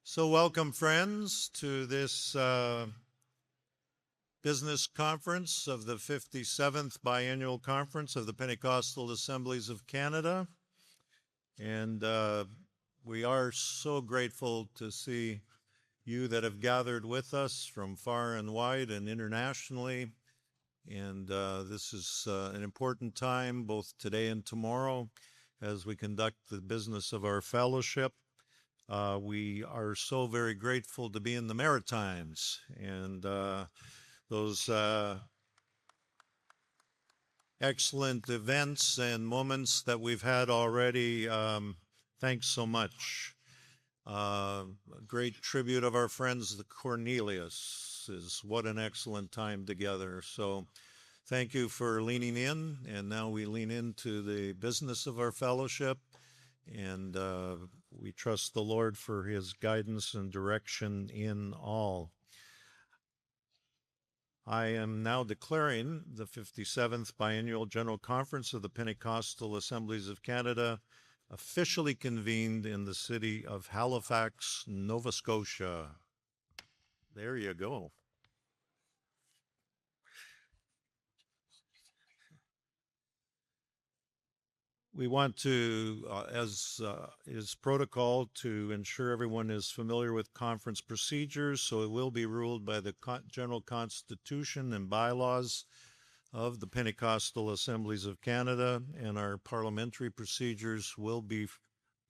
So welcome, friends, to this business conference of the 57th Biennial Conference of the Pentecostal Assemblies of Canada. And we are so grateful to see you that have gathered with us from far and wide and internationally. And this is an important time, both today and tomorrow, as we conduct the business of our fellowship. We are so very grateful to be in the Maritimes, and those excellent events and moments that we've had already. Thanks so much. A great tribute of our friends, the Cornelius, is what an excellent time together. So thank you for leaning in, and now we lean into the business of our fellowship, and we trust the Lord for his guidance and direction in all. I am now declaring the 57th Biennial General Conference of the Pentecostal Assemblies of Canada officially convened in the city of Halifax, Nova Scotia. There you go. We want to, as is protocol, to ensure everyone is familiar with conference procedures, so it will be ruled by the General Constitution and bylaws of the Pentecostal Assemblies of Canada, and our parliamentary procedures will be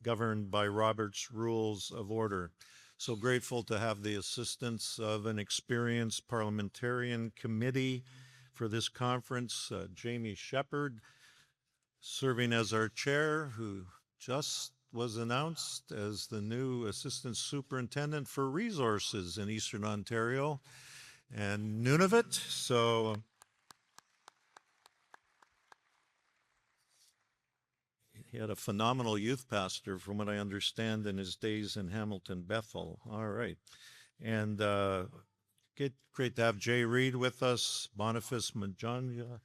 governed by Robert's Rules of Order. So grateful to have the assistance of an experienced parliamentarian committee for this conference, Jamie Shepherd, serving as our chair, who just was announced as the new Assistant Superintendent for Resources in Eastern Ontario and Nunavut. So he had a phenomenal youth pastor, from what I understand, in his days in Hamilton Bethel. All right. And great to have Jay Reed with us, Boniface Majanja,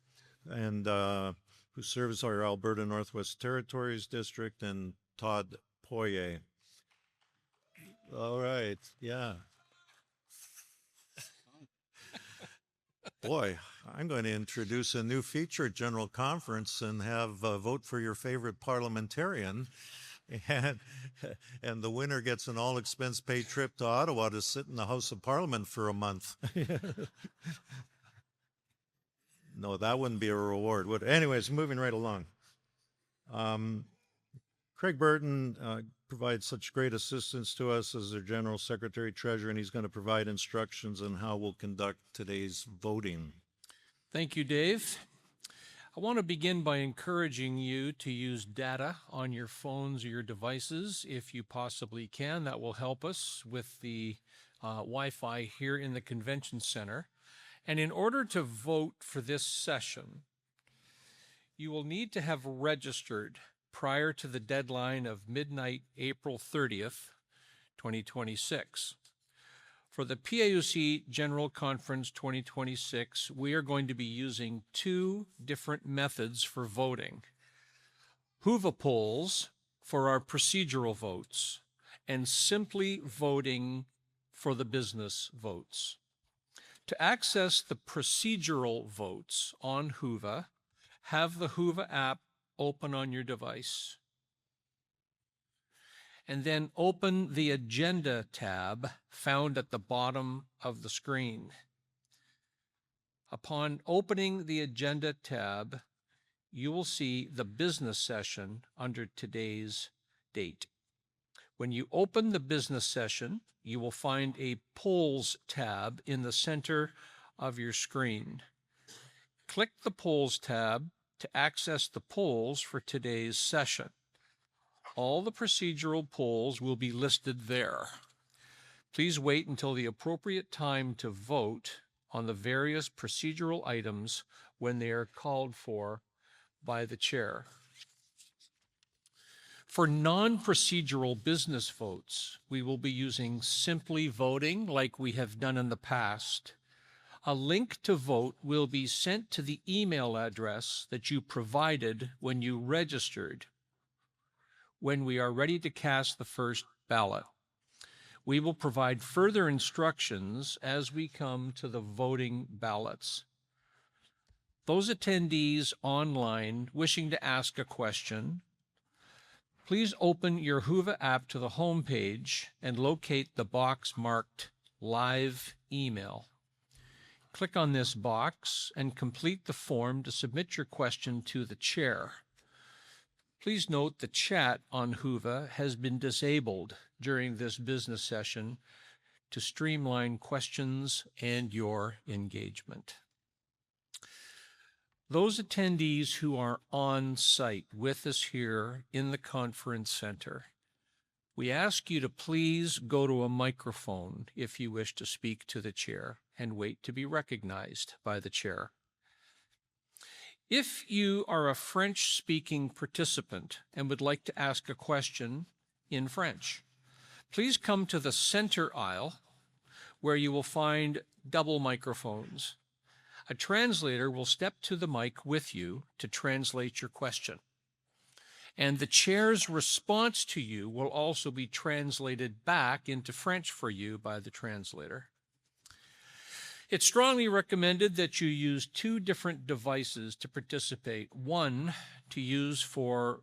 and who serves our Alberta Northwest Territories District, and Todd Poirier. All right, yeah. Boy, I'm going to introduce a new feature at General Conference and have vote for your favorite parliamentarian. And the winner gets an all-expense paid trip to Ottawa to sit in the House of Parliament for a month. No, that wouldn't be a reward, would it? Anyways, moving right along. Craig Burton provides such great assistance to us as our General Secretary Treasurer, and he's going to provide instructions on how we'll conduct today's voting. Thank you, Dave. I want to begin by encouraging you to use data on your phones or your devices if you possibly can. That will help us with the Wi-Fi here in the Convention Center. And in order to vote for this session, you will need to have registered prior to the deadline of midnight, April 30th, 2026. For the PAUC General Conference 2026, we are going to be using two different methods for voting. Whova polls for our procedural votes, and simply voting for the business votes. To access the procedural votes on Whova, have the Whova app open on your device, and then open the Agenda tab found at the bottom of the screen. Upon opening the Agenda tab, you will see the business session under today's date. When you open the business session, you will find a Polls tab in the center of your screen. Click the Polls tab to access the polls for today's session. All the procedural polls will be listed there. Please wait until the appropriate time to vote on the various procedural items when they are called for by the chair. For non-procedural business votes, we will be using simply voting like we have done in the past. A link to vote will be sent to the email address that you provided when you registered, when we are ready to cast the first ballot. We will provide further instructions as we come to the voting ballots. Those attendees online wishing to ask a question, please open your Whova app to the home page and locate the box marked Live Email. Click on this box and complete the form to submit your question to the chair. Please note the chat on Whova has been disabled during this business session to streamline questions and your engagement. Those attendees who are on site with us here in the conference center, we ask you to please go to a microphone if you wish to speak to the chair and wait to be recognized by the chair. If you are a French-speaking participant and would like to ask a question in French, please come to the center aisle where you will find double microphones. A translator will step to the mic with you to translate your question. And the chair's response to you will also be translated back into French for you by the translator. It's strongly recommended that you use 2 different devices to participate. One to use for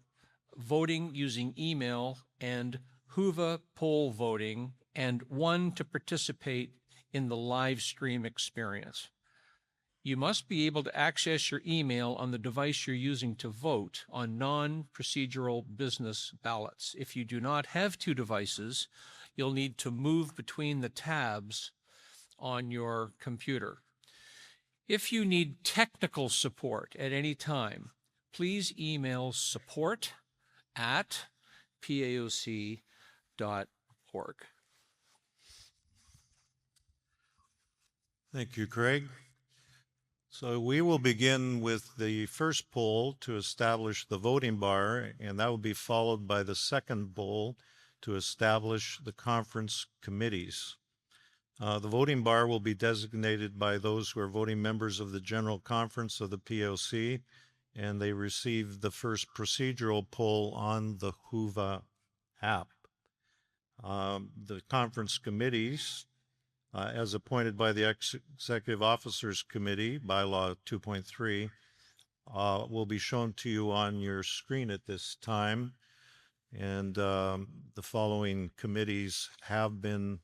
voting using email and Whova poll voting, and one to participate in the live stream experience. You must be able to access your email on the device you're using to vote on non-procedural business ballots. If you do not have 2 devices, you'll need to move between the tabs on your computer. If you need technical support at any time, please email support@paoc.org. Thank you, Craig. So we will begin with the first poll to establish the voting bar, and that will be followed by the second poll to establish the conference committees. The voting bar will be designated by those who are voting members of the General Conference of the POC, and they received the first procedural poll on the Whova app. The conference committees, as appointed by the Executive Officers Committee, Bylaw 2.3, will be shown to you on your screen at this time. And the following committees have been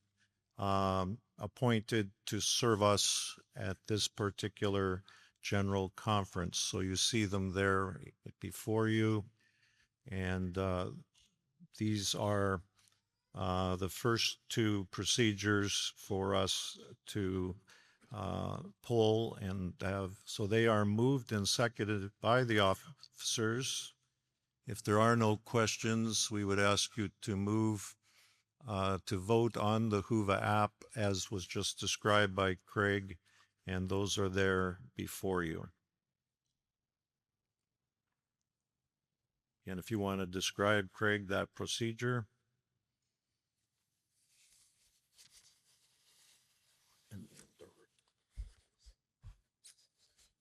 appointed to serve us at this particular general conference. So you see them there before you. And these are the first 2 procedures for us to poll and have. So they are moved and seconded by the officers. If there are no questions, we would ask you to move to vote on the Whova app as was just described by Craig, and those are there before you. And if you want to describe, Craig, that procedure.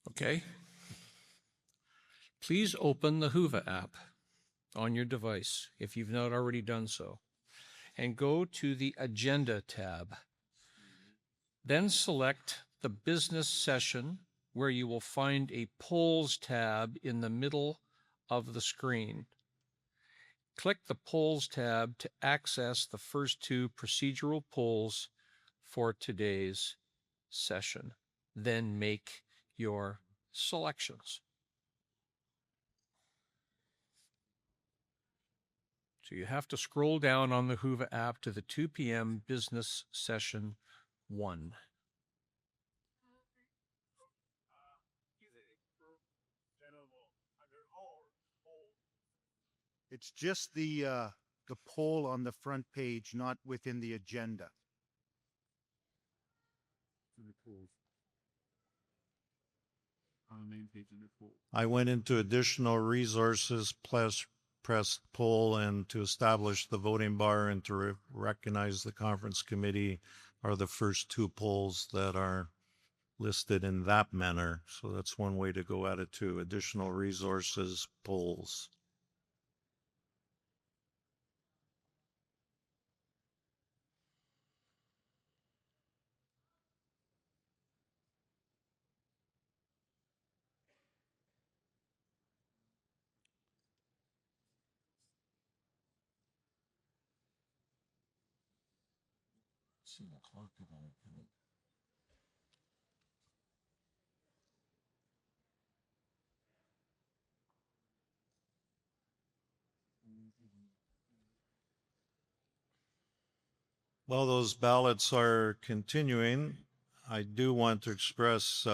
Okay. Please open the Whova app on your device if you've not already done so, and go to the Agenda tab. Then select the Business session, where you will find a Polls tab in the middle of the screen. Click the Polls tab to access the first 2 procedural polls for today's session. Then make your selections. So you have to scroll down on the Whova app to the 2 p.m. Business Session 1. It's just the poll on the front page, not within the agenda. I went into additional resources, pressed poll, and to establish the voting bar and to recognize the conference committee are the first 2 polls that are listed in that manner. So that's one way to go at it too. Additional resources, polls. While those ballots are continuing, I do want to express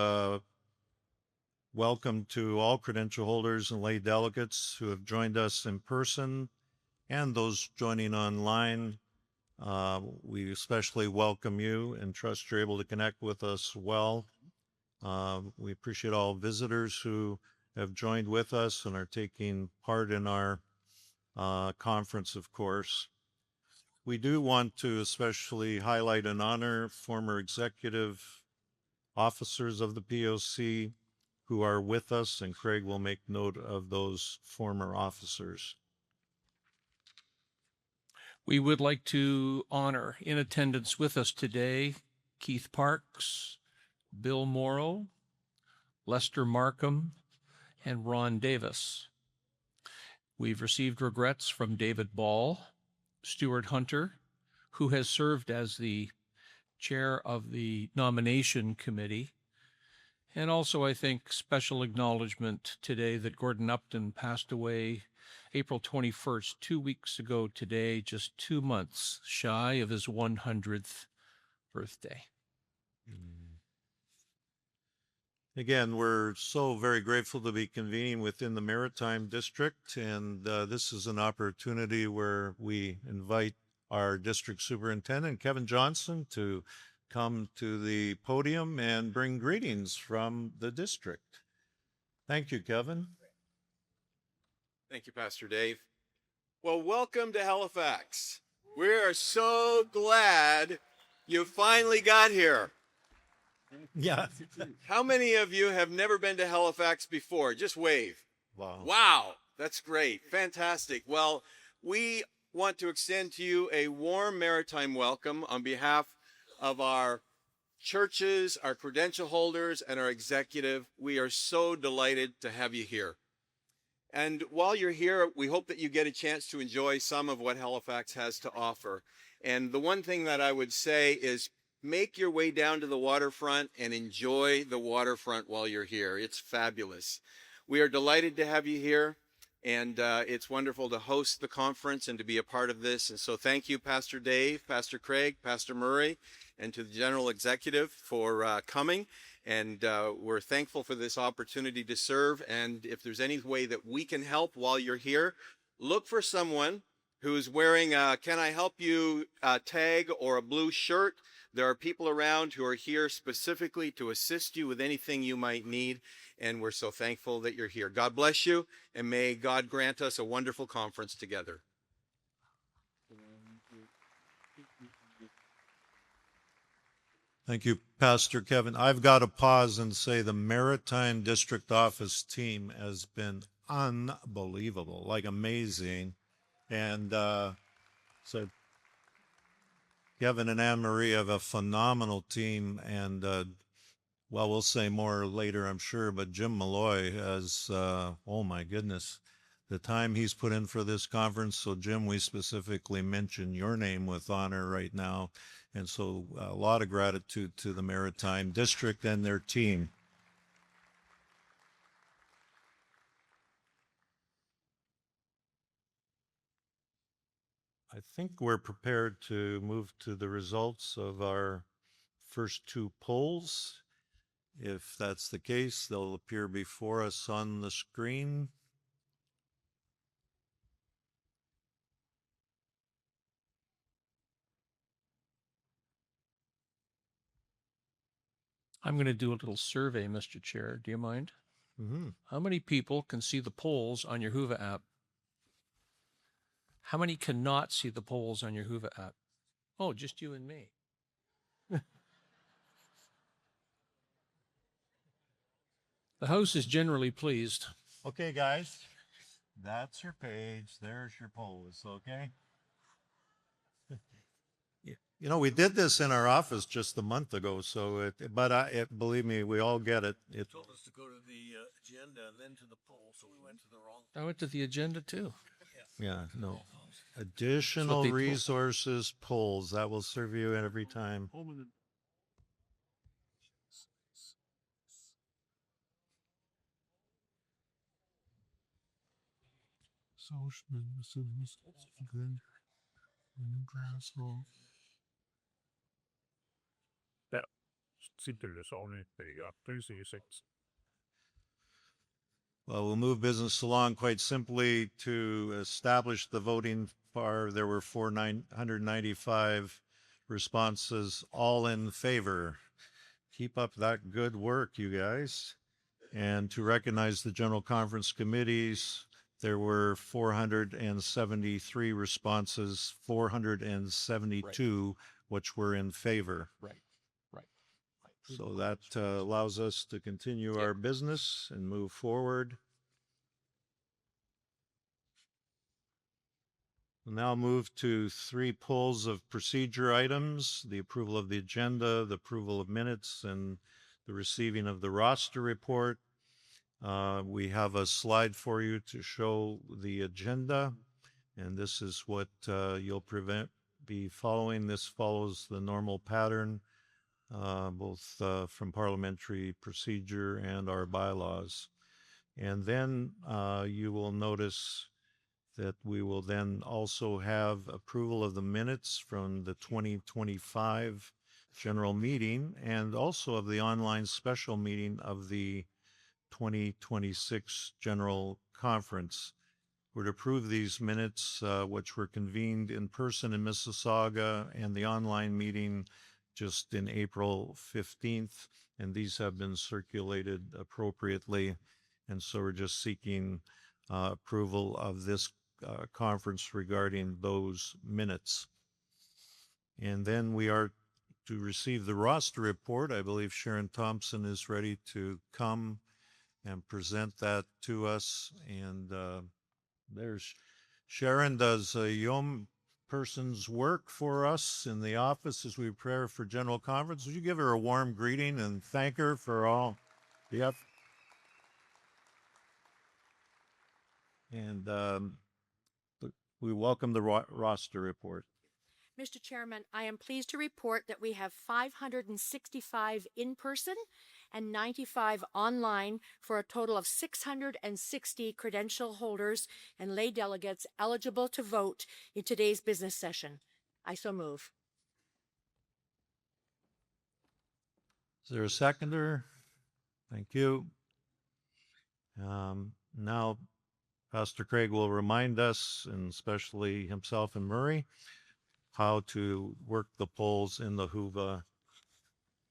welcome to all credential holders and lay delegates who have joined us in person and those joining online. We especially welcome you and trust you're able to connect with us well. We appreciate all visitors who have joined with us and are taking part in our conference, of course. We do want to especially highlight and honor former executive officers of the POC who are with us, and Craig will make note of those former officers. We would like to honor in attendance with us today Keith Parks, Bill Morrow, Lester Markham, and Ron Davis. We've received regrets from David Ball, Stuart Hunter, who has served as the chair of the nomination committee, and also, I think, special acknowledgement today that Gordon Upton passed away April 21st, 2 weeks ago today, just 2 months shy of his 100th birthday. Again, we're so very grateful to be convening within the Maritime District, and this is an opportunity where we invite our district superintendent, Kevin Johnson, to come to the podium and bring greetings from the district. Thank you, Kevin. Thank you, Pastor Dave. Well, welcome to Halifax. We are so glad you finally got here. Yeah. How many of you have never been to Halifax before? Just wave. Wow. Wow, that's great. Fantastic. Well, we want to extend to you a warm maritime welcome on behalf of our churches, our credential holders, and our executive. We are so delighted to have you here. And while you're here, we hope that you get a chance to enjoy some of what Halifax has to offer. And the one thing that I would say is make your way down to the waterfront and enjoy the waterfront while you're here. It's fabulous. We are delighted to have you here, and it's wonderful to host the conference and to be a part of this. And so thank you, Pastor Dave, Pastor Craig, Pastor Murray, and to the General Executive for coming. And we're thankful for this opportunity to serve. And if there's any way that we can help while you're here, look for someone who's wearing a "Can I help you" tag or a blue shirt. There are people around who are here specifically to assist you with anything you might need. And we're so thankful that you're here. God bless you, and may God grant us a wonderful conference together. Thank you, Pastor Kevin. I've got to pause and say the Maritime District Office team has been unbelievable, like amazing. And so Kevin and Anne Marie have a phenomenal team. And, well, we'll say more later, I'm sure. But Jim Malloy has, oh, my goodness, the time he's put in for this conference. So, Jim, we specifically mention your name with honor right now. And so a lot of gratitude to the Maritime District and their team. I think we're prepared to move to the results of our first two polls. If that's the case, they'll appear before us on the screen. I'm going to do a little survey, Mr. Chair. Do you mind? Mm-hmm. How many people can see the polls on your Whova app? How many cannot see the polls on your Whova app? Oh, just you and me. The House is generally pleased. Okay, guys, that's your page. There's your polls, okay? You know, we did this in our office just a month ago, so believe me, we all get it. It told us to go to the agenda and then to the poll, so we went to the wrong. I went to the agenda too. yeah, no. Additional they told- resources polls. That will serve you every time. Der sitter det så ja, 3C6. Well, we'll move business along quite simply to establish the voting bar. There were 495 responses, all in favor. Keep up that good work, you guys. And to recognize the General Conference committees, there were 473 responses, 472 which were in favor. Right. So that allows us to continue our business and move forward. We'll now move to 3 pulls of procedure items: the approval of the agenda, the approval of minutes, and the receiving of the roster report. We have a slide for you to show the agenda, and this is what you'll be following. This follows the normal pattern, both from parliamentary procedure and our bylaws. And then you will notice that we will then also have approval of the minutes from the 2025 general meeting and also of the online special meeting of the 2026 general conference. We're to approve these minutes, which were convened in person in Mississauga, and the online meeting just in April 15th, and these have been circulated appropriately. And so we're just seeking approval of this conference regarding those minutes. And then we are to receive the roster report. I believe Sharon Thompson is ready to come and present that to us. And there's Sharon does a young person's work for us in the office as we prepare for general conference. Would you give her a warm greeting and thank her for all? Yep. And we welcome the roster report. Mr. Chairman, I am pleased to report that we have 565 in person and 95 online for a total of 660 credential holders and lay delegates eligible to vote in today's business session. I so move. Is there a seconder? Thank you. Now, Pastor Craig will remind us, and especially himself and Murray, how to work the polls in the Whova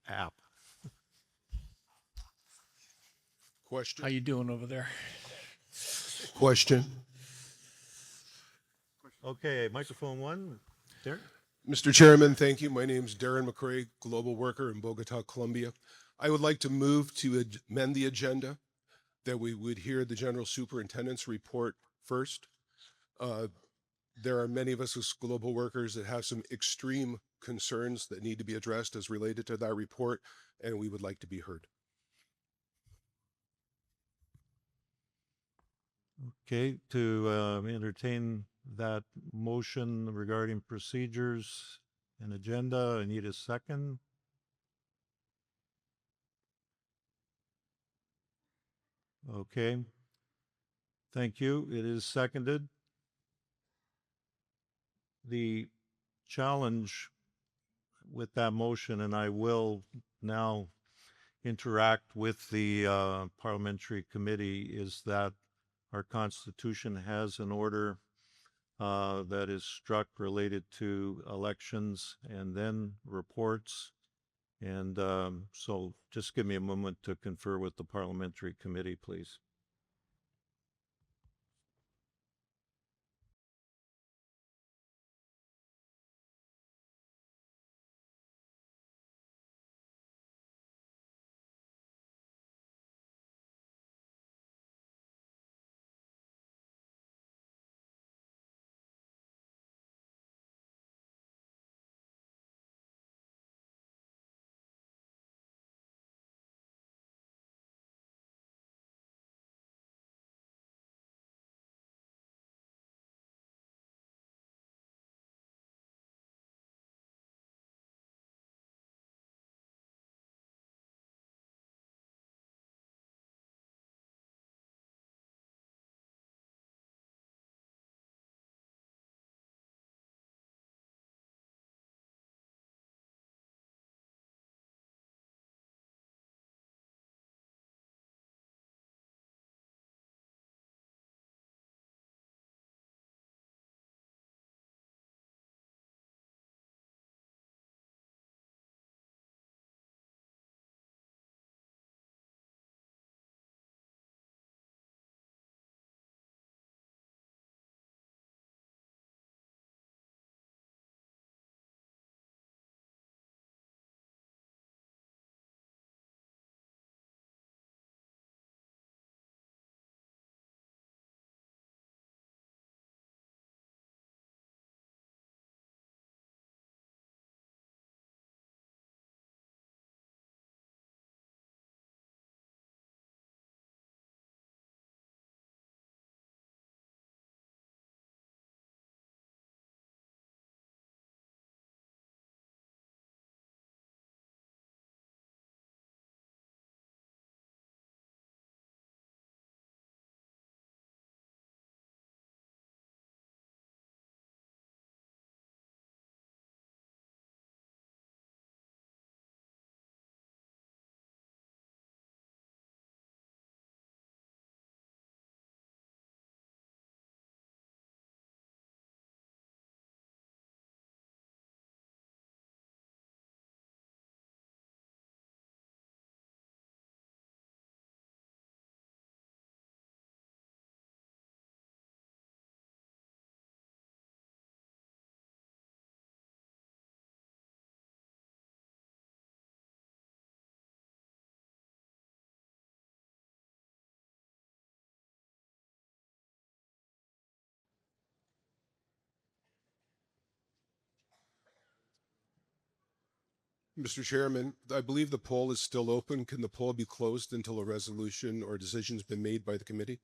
app. Question. How you doing over there? Question. Okay, microphone 1. Derek? Mr. Chairman, thank you. My name is Darren McCrae, global worker in Bogota, Colombia. I would like to move to amend the agenda that we would hear the General Superintendent's report first. There are many of us as global workers that have some extreme concerns that need to be addressed as related to that report, and we would like to be heard. Okay, to entertain that motion regarding procedures and agenda, I need a second. Okay. Thank you. It is seconded. The challenge with that motion, and I will now interact with the parliamentary committee, is that our Constitution has an order that is struck related to elections and then reports. And so just give me a moment to confer with the parliamentary committee, please. Mr. Chairman, I believe the poll is still open. Can the poll be closed until a resolution or decision's been made by the committee?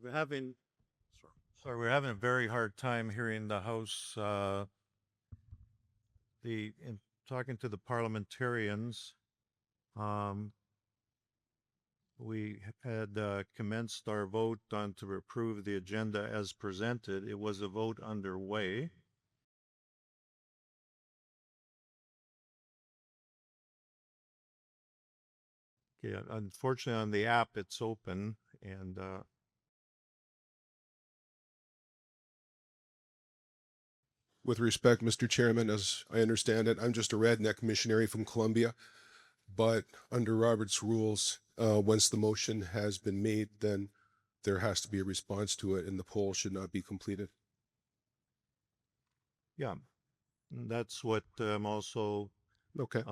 We're having, sorry, we're having a very hard time hearing the House. In talking to the parliamentarians, um, we had commenced our vote on to approve the agenda as presented. It was a vote underway. Okay, unfortunately on the app it's open and With respect, Mr. Chairman, as I understand it, I'm just a redneck missionary from Colombia, but under Robert's rules, once the motion has been made, then there has to be a response to it and the poll should not be completed. yeah, that's what I'm also Okay.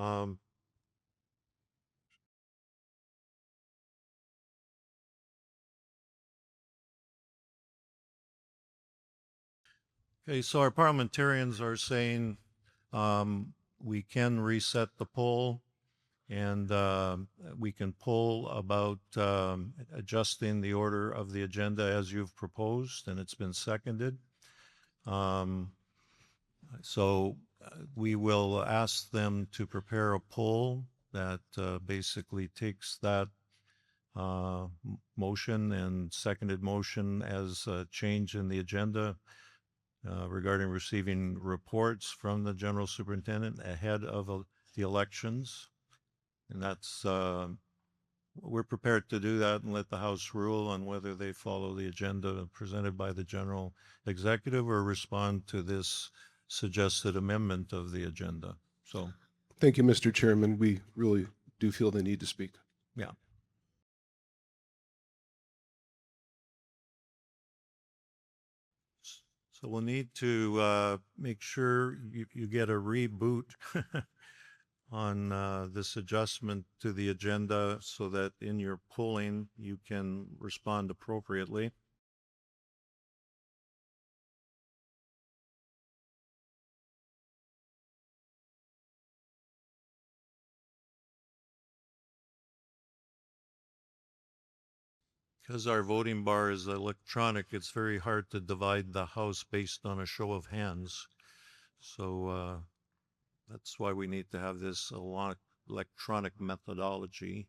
Okay, so our parliamentarians are saying we can reset the poll and we can poll about adjusting the order of the agenda as you've proposed, and it's been seconded. So we will ask them to prepare a poll that basically takes that motion and seconded motion as a change in the agenda regarding receiving reports from the general superintendent ahead of the elections. And that's, we're prepared to do that and let the House rule on whether they follow the agenda presented by the general executive or respond to this suggested amendment of the agenda. So, Thank you, Mr. Chairman. We really do feel the need to speak. yeah. So we'll need to make sure you get a reboot on this adjustment to the agenda so that in your polling you can respond appropriately. Because our voting bar is electronic, it's very hard to divide the House based on a show of hands. So that's why we need to have this electronic methodology.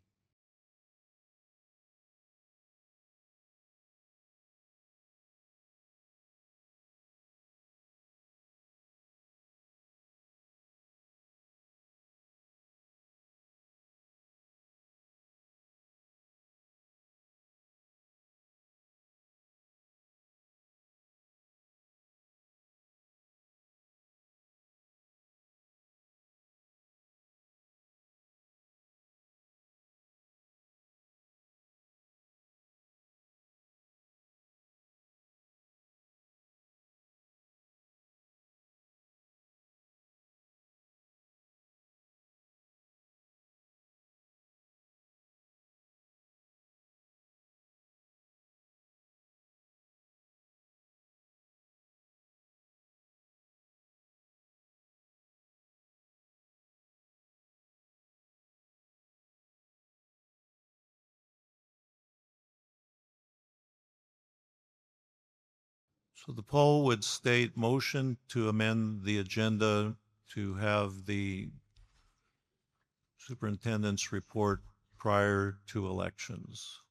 So the poll would state motion to amend the agenda to have the superintendent's report prior to elections.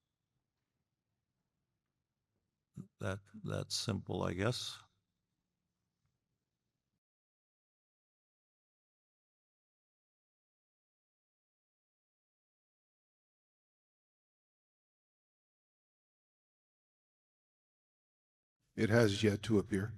That's simple, I guess. It has yet to appear.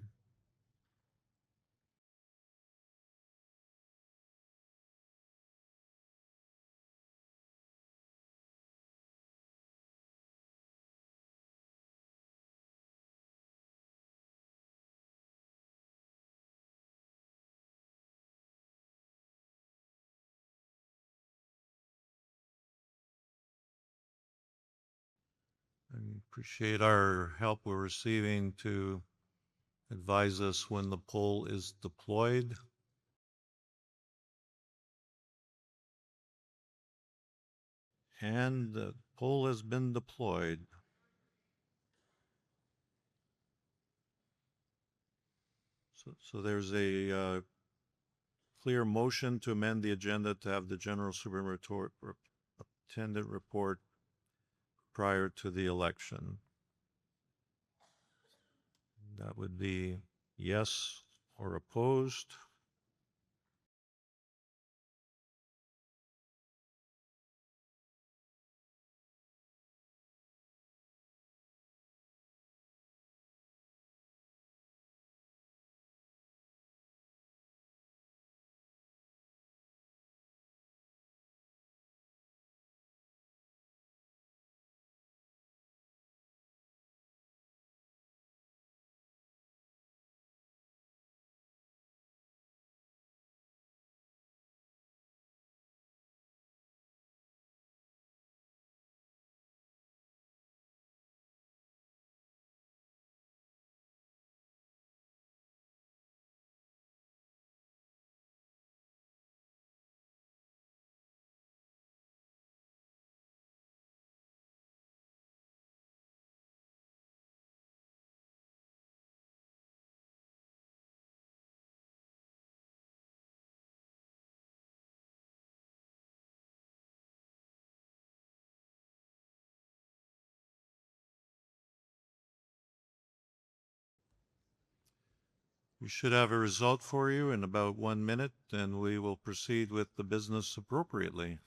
And Appreciate our help we're receiving to advise us when the poll is deployed. And the poll has been deployed. So there's a clear motion to amend the agenda to have the general superintendent report prior to the election. That would be yes or opposed. We should have a result for you in about 1 minute, and we will proceed with the business appropriately.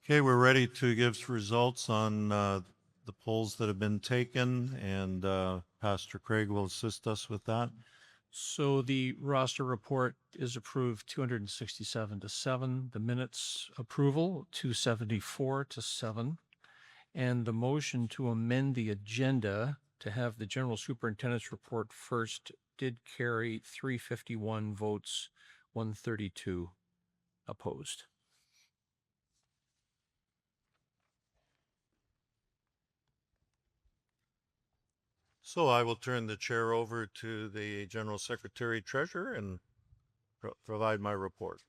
Okay, we're ready to give results on the polls that have been taken, and Pastor Craig will assist us with that. So the roster report is approved 267 to 7. The minutes approval 274 to 7. And the motion to amend the agenda to have the general superintendent's report first did carry 351 votes, 132 opposed. So I will turn the chair over to the General Secretary Treasurer and provide my report.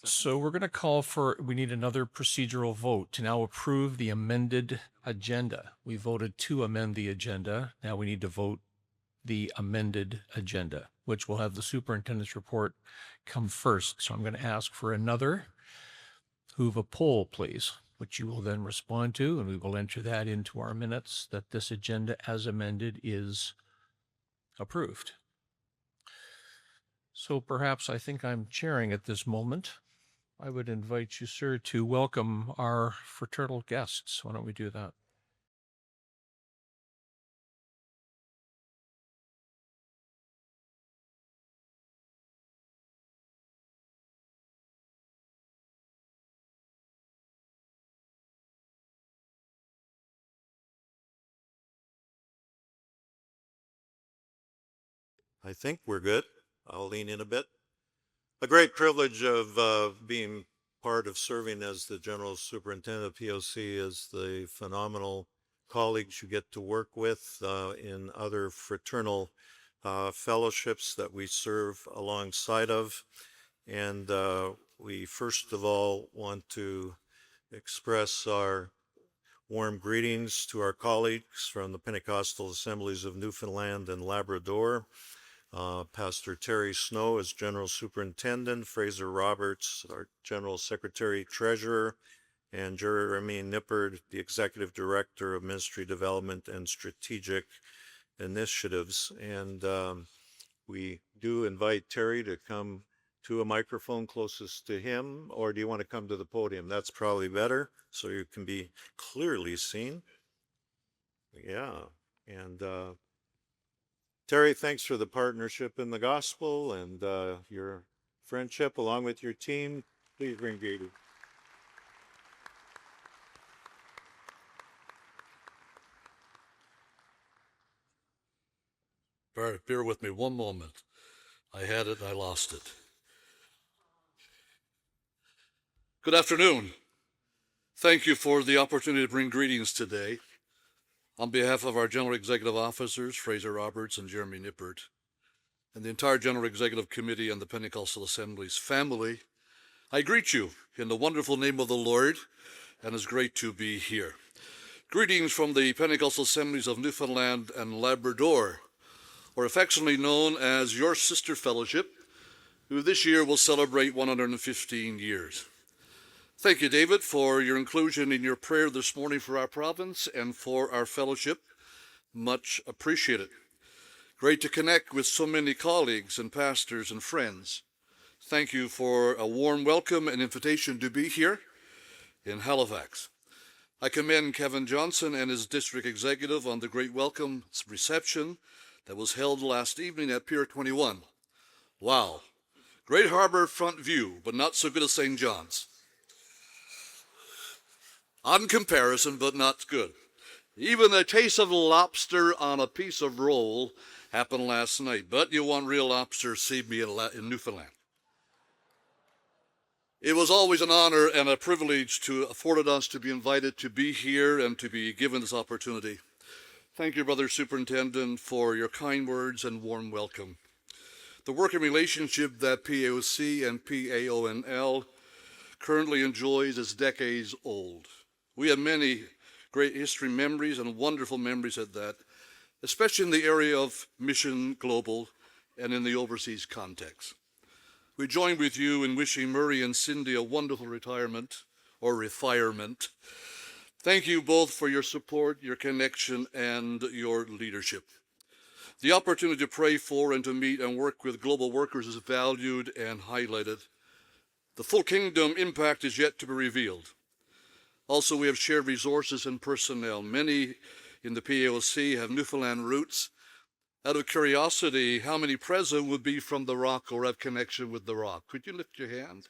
So we're going to call for, we need another procedural vote to now approve the amended agenda. We voted to amend the agenda. Now we need to vote the amended agenda, which will have the superintendent's report come first. So I'm going to ask for another Hoover poll, please, which you will then respond to, and we will enter that into our minutes that this agenda as amended is approved. So perhaps I think I'm chairing at this moment. I would invite you, sir, to welcome our fraternal guests. Why don't we do that? I think we're good. I'll lean in a bit. A great privilege of being part of serving as the General Superintendent of POC is the phenomenal colleagues you get to work with in other fraternal fellowships that we serve alongside of. And we first of all want to express our warm greetings to our colleagues from the Pentecostal Assemblies of Newfoundland and Labrador. Pastor Terry Snow as General Superintendent, Fraser Roberts, our General Secretary Treasurer, and Jeremy Nippard, the Executive Director of Ministry Development and Strategic Initiatives. And we do invite Terry to come to a microphone closest to him, or do you want to come to the podium? That's probably better, so you can be clearly seen. Yeah, and Terry, thanks for the partnership in the gospel and your friendship along with your team. Please bring greetings. Bear with me one moment. I had it, I lost it. Good afternoon. Thank you for the opportunity to bring greetings today. On behalf of our General Executive Officers, Fraser Roberts and Jeremy Nippard, and the entire General Executive Committee and the Pentecostal Assemblies family, I greet you in the wonderful name of the Lord, and it's great to be here. Greetings from the Pentecostal Assemblies of Newfoundland and Labrador, or affectionately known as your sister fellowship, who this year will celebrate 115 years. Thank you, David, for your inclusion in your prayer this morning for our province and for our fellowship. Much appreciated. Great to connect with so many colleagues and pastors and friends. Thank you for a warm welcome and invitation to be here in Halifax. I commend Kevin Johnson and his district executive on the great welcome reception that was held last evening at Pier 21. Wow, great harbor front view, but not so good as St. John's. On comparison, but not good. Even a taste of lobster on a piece of roll happened last night, but you want real lobster, see me in Newfoundland. It was always an honor and a privilege to afforded us to be invited to be here and to be given this opportunity. Thank you, Brother Superintendent, for your kind words and warm welcome. The working relationship that PAOC and PAONL currently enjoys is decades old. We have many great history memories and wonderful memories at that, especially in the area of mission global and in the overseas context. We join with you in wishing Murray and Cindy a wonderful retirement or refirement. Thank you both for your support, your connection, and your leadership. The opportunity to pray for and to meet and work with global workers is valued and highlighted. The full kingdom impact is yet to be revealed. Also, we have shared resources and personnel. Many in the PAOC have Newfoundland roots. Out of curiosity, how many present would be from the Rock or have connection with the Rock? Could you lift your hand?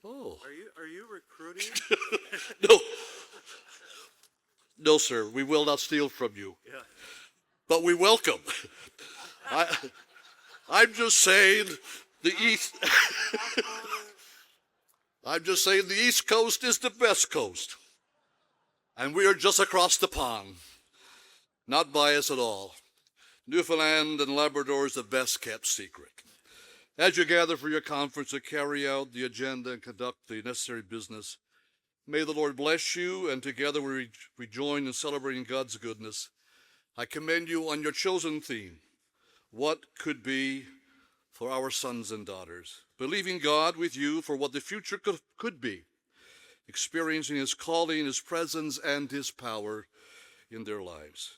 Oh. Are you recruiting? No. No, sir. We will not steal from you. Yeah. But we welcome. I'm just saying the East. I'm just saying the East Coast is the best coast. And we are just across the pond. Not biased at all. Newfoundland and Labrador is the best kept secret. As you gather for your conference to carry out the agenda and conduct the necessary business, may the Lord bless you, and together we join in celebrating God's goodness. I commend you on your chosen theme, what could be for our sons and daughters, believing God with you for what the future could be, experiencing His calling, His presence, and His power in their lives.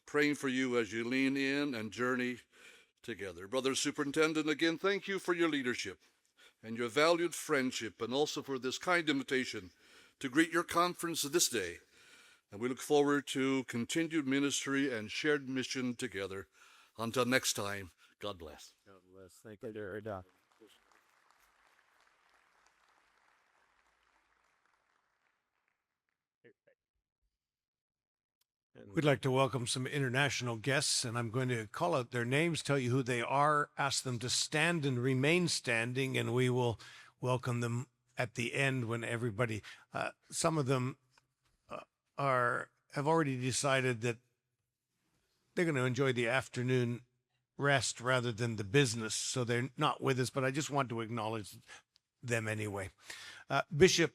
Praying for you as you lean in and journey together. Brother Superintendent, again, thank you for your leadership and your valued friendship, and also for this kind invitation to greet your conference this day. And we look forward to continued ministry and shared mission together. Until next time, God bless. God bless. Thank you, Derrida. We'd like to welcome some international guests, and I'm going to call out their names, tell you who they are, ask them to stand and remain standing, and we will welcome them at the end when everybody, some of them have already decided that they're going to enjoy the afternoon rest rather than the business, so they're not with us, but I just want to acknowledge them anyway. Bishop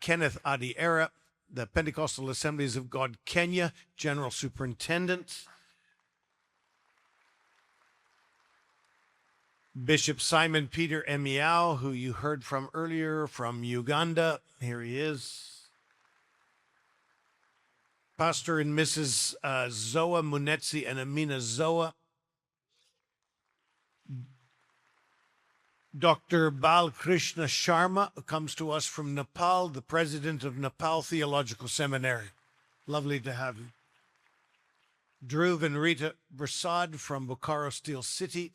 Kenneth Adiera, the Pentecostal Assemblies of God Kenya General Superintendent. Bishop Simon Peter Emiao, who you heard from earlier from Uganda. Here he is. Pastor and Mrs. Zoa Munetsi and Amina Zoa. Dr. Bal Krishna Sharma, who comes to us from Nepal, the president of Nepal Theological Seminary. Lovely to have you. Dhruv and Rita Prasad from Bokaro Steel City.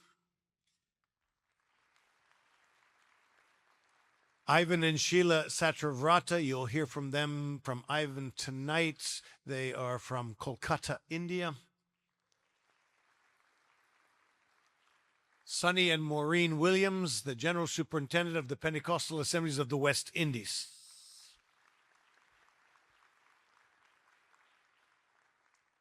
Ivan and Sheila Satravrata, you'll hear from them, from Ivan tonight. They are from Kolkata, India. Sonny and Maureen Williams, the General Superintendent of the Pentecostal Assemblies of the West Indies.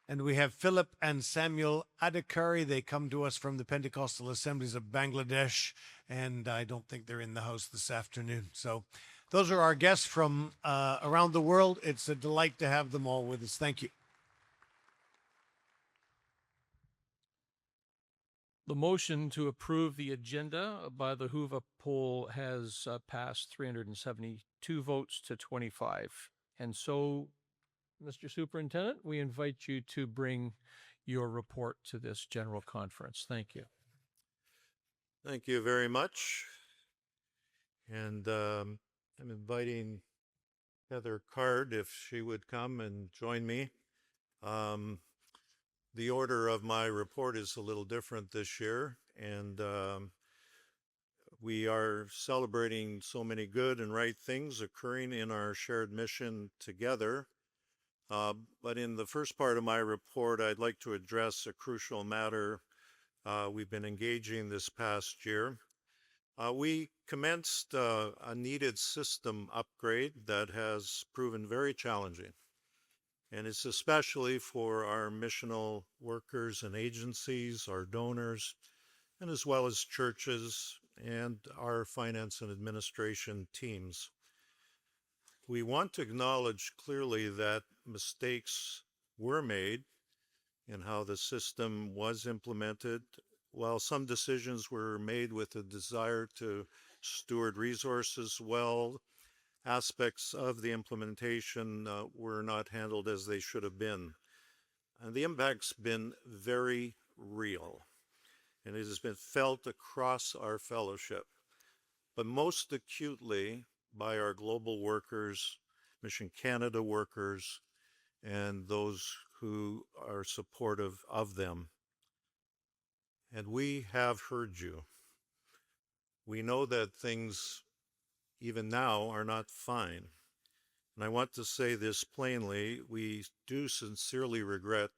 And we have Philip and Samuel Adhikari. They come to us from the Pentecostal Assemblies of Bangladesh, and I don't think they're in the house this afternoon. So those are our guests from around the world. It's a delight to have them all with us. Thank you. The motion to approve the agenda by the Hoover poll has passed 372 votes to 25. And so, Mr. Superintendent, we invite you to bring your report to this general conference. Thank you. Thank you very much. And I'm inviting Heather Card if she would come and join me. The order of my report is a little different this year, and we are celebrating so many good and right things occurring in our shared mission together. But in the first part of my report, I'd like to address a crucial matter we've been engaging this past year. We commenced a needed system upgrade that has proven very challenging. And it's especially for our missional workers and agencies, our donors, and as well as churches and our finance and administration teams. We want to acknowledge clearly that mistakes were made in how the system was implemented, while some decisions were made with a desire to steward resources well. Aspects of the implementation were not handled as they should have been. And the impact's been very real, and it has been felt across our fellowship. but most acutely by our global workers, Mission Canada workers, and those who are supportive of them. And we have heard you. We know that things, even now, are not fine. And I want to say this plainly, we do sincerely regret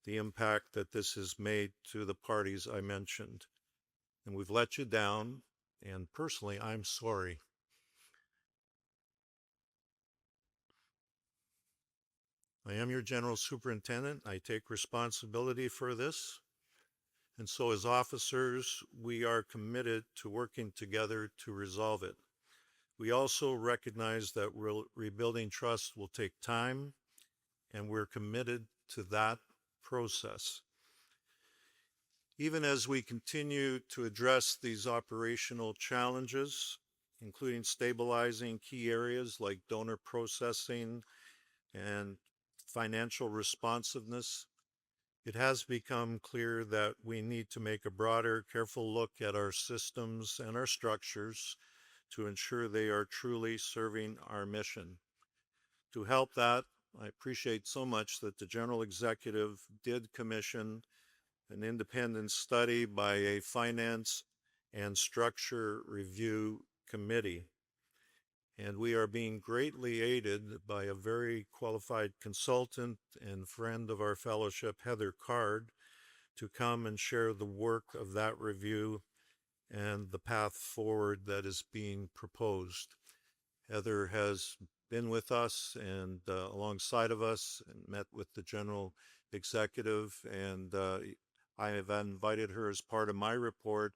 the impact that this has made to the parties I mentioned. And we've let you down, and personally, I'm sorry. I am your general superintendent. I take responsibility for this. And so as officers, we are committed to working together to resolve it. We also recognize that rebuilding trust will take time, and we're committed to that process. Even as we continue to address these operational challenges, including stabilizing key areas like donor processing and financial responsiveness, it has become clear that we need to make a broader, careful look at our systems and our structures to ensure they are truly serving our mission. To help that, I appreciate so much that the General Executive did commission an independent study by a finance and structure review committee. And we are being greatly aided by a very qualified consultant and friend of our fellowship, Heather Card, to come and share the work of that review and the path forward that is being proposed. Heather has been with us and alongside of us and met with the General Executive, and I have invited her as part of my report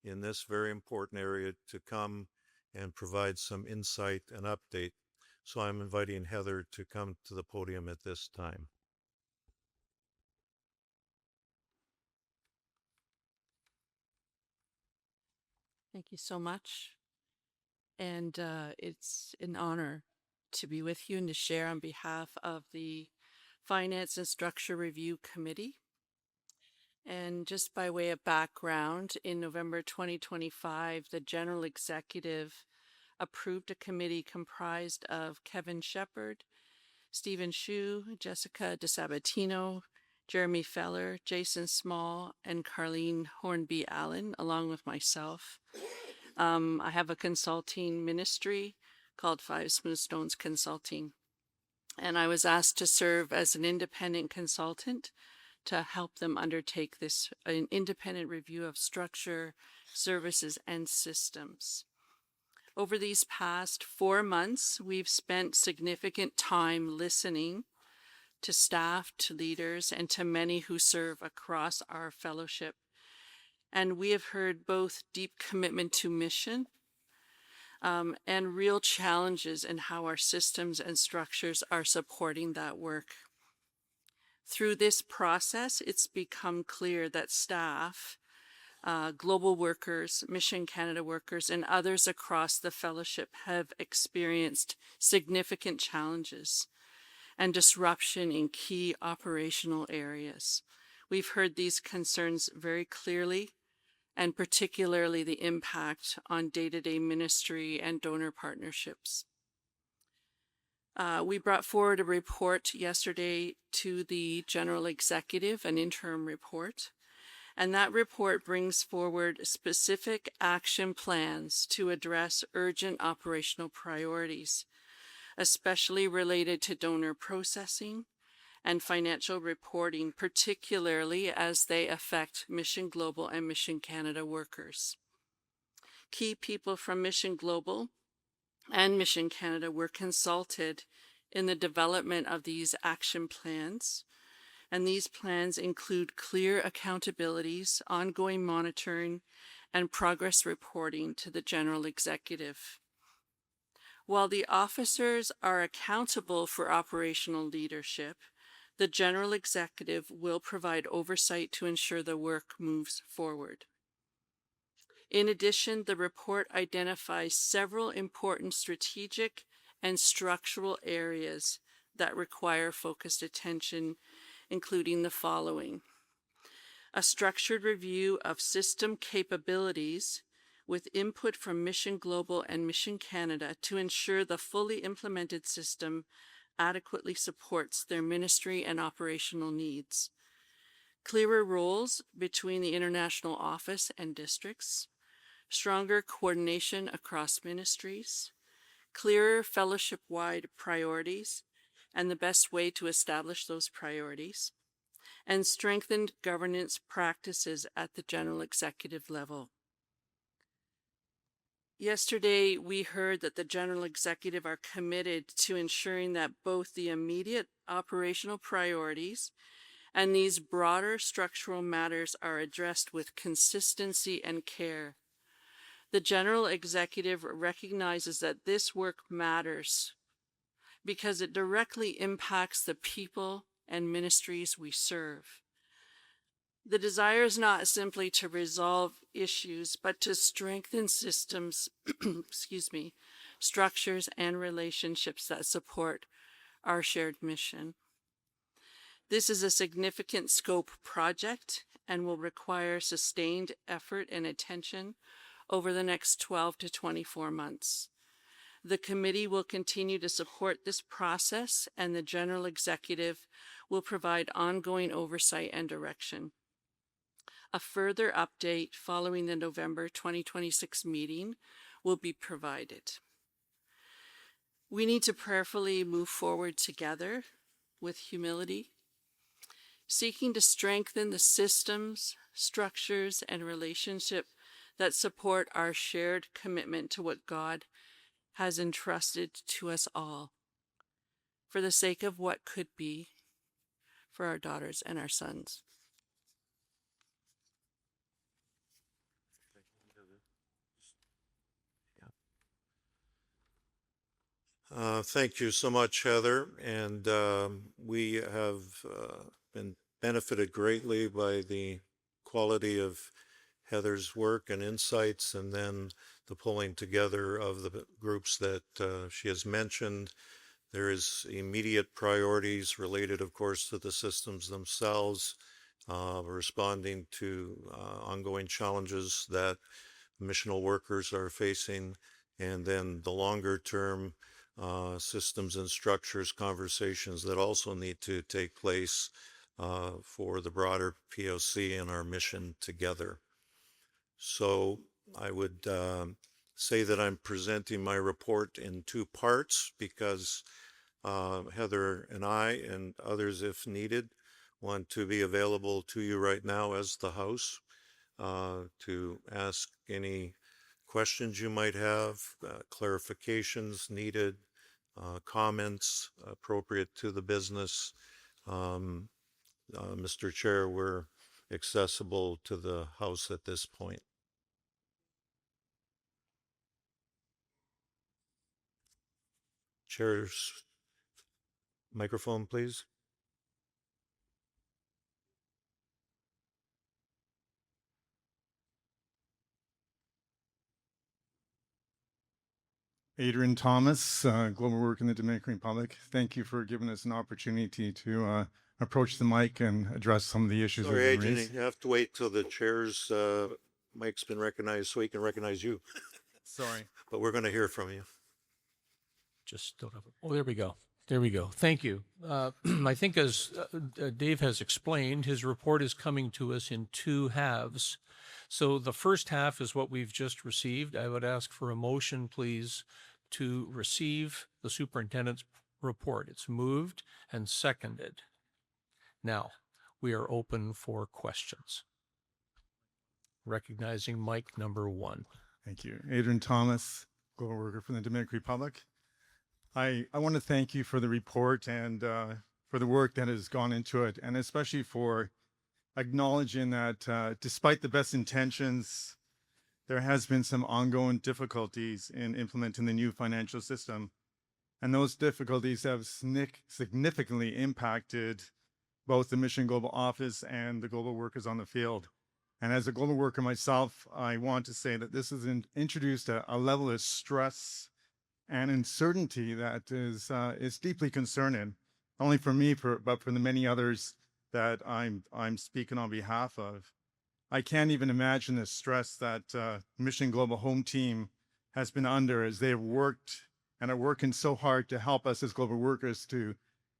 in this very important area to come and provide some insight and update. So I'm inviting Heather to come to the podium at this time. Thank you so much. And it's an honor to be with you and to share on behalf of the Finance and Structure Review Committee. And just by way of background, in November 2025, the General Executive approved a committee comprised of Kevin Shepard, Stephen Shu, Jessica DeSabatino, Jeremy Feller, Jason Small, and Carlene Hornby Allen, along with myself. I have a consulting ministry called Five Smooth Stones Consulting, and I was asked to serve as an independent consultant to help them undertake this an independent review of structure, services, and systems. Over these past 4 months, we've spent significant time listening to staff, to leaders, and to many who serve across our fellowship. And we have heard both deep commitment to mission and real challenges in how our systems and structures are supporting that work. Through this process, it's become clear that staff, global workers, Mission Canada workers, and others across the fellowship have experienced significant challenges and disruption in key operational areas. We've heard these concerns very clearly, and particularly the impact on day-to-day ministry and donor partnerships. We brought forward a report yesterday to the General Executive, an interim report, and that report brings forward specific action plans to address urgent operational priorities, especially related to donor processing and financial reporting, particularly as they affect Mission Global and Mission Canada workers. Key people from Mission Global and Mission Canada were consulted in the development of these action plans, and these plans include clear accountabilities, ongoing monitoring, and progress reporting to the General Executive. While the officers are accountable for operational leadership, the General Executive will provide oversight to ensure the work moves forward. In addition, the report identifies several important strategic and structural areas that require focused attention, including the following: a structured review of system capabilities with input from Mission Global and Mission Canada to ensure the fully implemented system adequately supports their ministry and operational needs. Clearer roles between the international office and districts, stronger coordination across ministries, clearer fellowship-wide priorities and the best way to establish those priorities, and strengthened governance practices at the general executive level. Yesterday, we heard that the general executive are committed to ensuring that both the immediate operational priorities and these broader structural matters are addressed with consistency and care. The general executive recognizes that this work matters because it directly impacts the people and ministries we serve. The desire is not simply to resolve issues, but to strengthen systems, structures and relationships that support our shared mission. This is a significant scope project and will require sustained effort and attention over the next 12 to 24 months. The committee will continue to support this process, and the general executive will provide ongoing oversight and direction. A further update following the November 2026 meeting will be provided. We need to prayerfully move forward together with humility, seeking to strengthen the systems, structures, and relationship that support our shared commitment to what God has entrusted to us all, for the sake of what could be for our daughters and our sons. Thank you so much, Heather. And we have been benefited greatly by the quality of Heather's work and insights, and then the pulling together of the groups that she has mentioned. There is immediate priorities related, of course, to the systems themselves, responding to ongoing challenges that missional workers are facing, and then the longer term systems and structures conversations that also need to take place for the broader POC and our mission together. So I would say that I'm presenting my report in two parts because Heather and I and others, if needed, want to be available to you right now as the House to ask any questions you might have, clarifications needed, comments appropriate to the business. Mr. Chair, we're accessible to the House at this point. Chair's microphone, please. Adrian Thomas, Global Work in the Dominican Republic. Thank you for giving us an opportunity to approach the mic and address some of the issues. Sorry, Adrian, you have to wait till the chair's mic's been recognized so he can recognize you. Sorry. But we're going to hear from you. Just don't have it. Oh, there we go. There we go. Thank you. I think as Dave has explained, his report is coming to us in two halves. So the first half is what we've just received. I would ask for a motion, please, to receive the superintendent's report. It's moved and seconded. Now, we are open for questions. Recognizing mic number 1. Thank you. Adrian Thomas, Global Worker from the Dominican Republic. I want to thank you for the report and for the work that has gone into it, and especially for acknowledging that despite the best intentions, there has been some ongoing difficulties in implementing the new financial system. And those difficulties have significantly impacted both the Mission Global Office and the global workers on the field. And as a global worker myself, I want to say that this has introduced a level of stress and uncertainty that is deeply concerning, not only for me, but for the many others that I'm speaking on behalf of. I can't even imagine the stress that Mission Global Home Team has been under as they have worked and are working so hard to help us as global workers to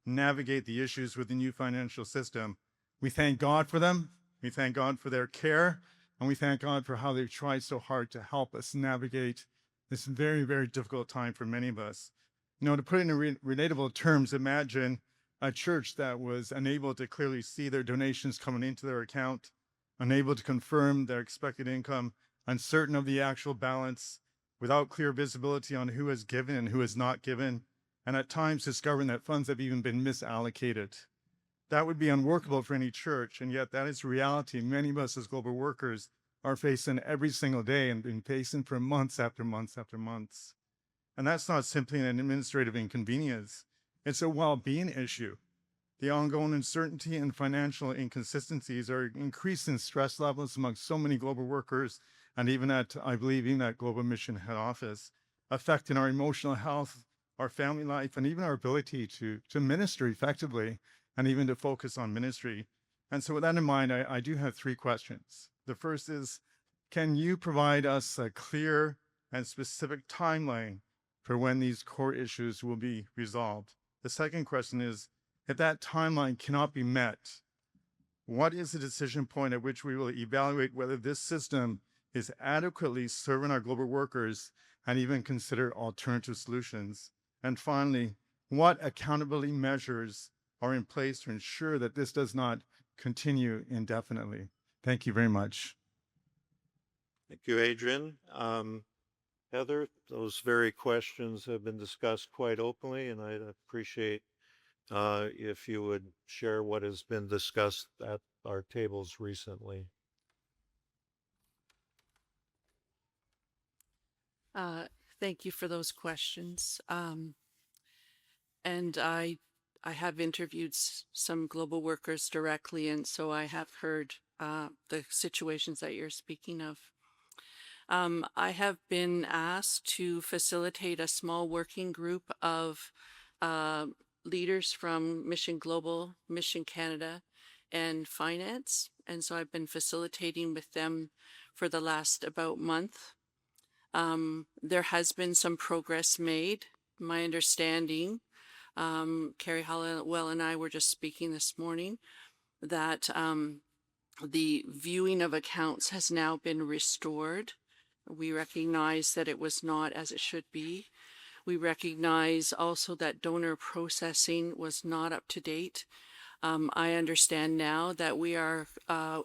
navigate the issues with the new financial system. We thank God for them. We thank God for their care. And we thank God for how they've tried so hard to help us navigate this very, very difficult time for many of us. You know, to put it in relatable terms, imagine a church that was unable to clearly see their donations coming into their account, unable to confirm their expected income, uncertain of the actual balance, without clear visibility on who has given and who has not given, and at times discovering that funds have even been misallocated. That would be unworkable for any church, and yet that is reality many of us as global workers are facing every single day and been facing for months after months after months. And that's not simply an administrative inconvenience, it's a well-being issue. The ongoing uncertainty and financial inconsistencies are increasing stress levels amongst so many global workers, and even at, I believe, even at Global Mission Head Office, affecting our emotional health, our family life, and even our ability to minister effectively, and even to focus on ministry. And so with that in mind, I do have 3 questions. The first is, can you provide us a clear and specific timeline for when these core issues will be resolved? The second question is, if that timeline cannot be met, what is the decision point at which we will evaluate whether this system is adequately serving our global workers and even consider alternative solutions? And finally, what accountability measures are in place to ensure that this does not continue indefinitely? Thank you very much. Thank you, Adrian. Heather, those very questions have been discussed quite openly, and I'd appreciate if you would share what has been discussed at our tables recently. Thank you for those questions. And I have interviewed some global workers directly, and so I have heard the situations that you're speaking of. I have been asked to facilitate a small working group of leaders from Mission Global, Mission Canada, and Finance. And so I've been facilitating with them for the last about month. There has been some progress made. My understanding, Carrie Halliwell and I were just speaking this morning, that the viewing of accounts has now been restored. We recognize that it was not as it should be. We recognize also that donor processing was not up to date. I understand now that we are,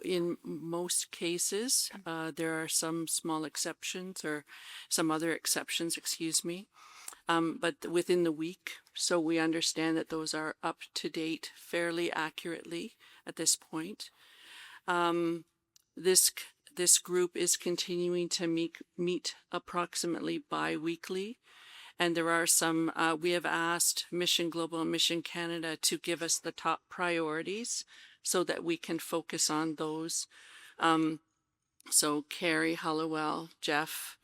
in most cases, there are some small exceptions or some other exceptions, excuse me, but within the week. So we understand that those are up to date fairly accurately at this point. This group is continuing to meet approximately bi-weekly. And there are some, we have asked Mission Global and Mission Canada to give us the top priorities so that we can focus on those. So Carrie Halliwell, Jeff,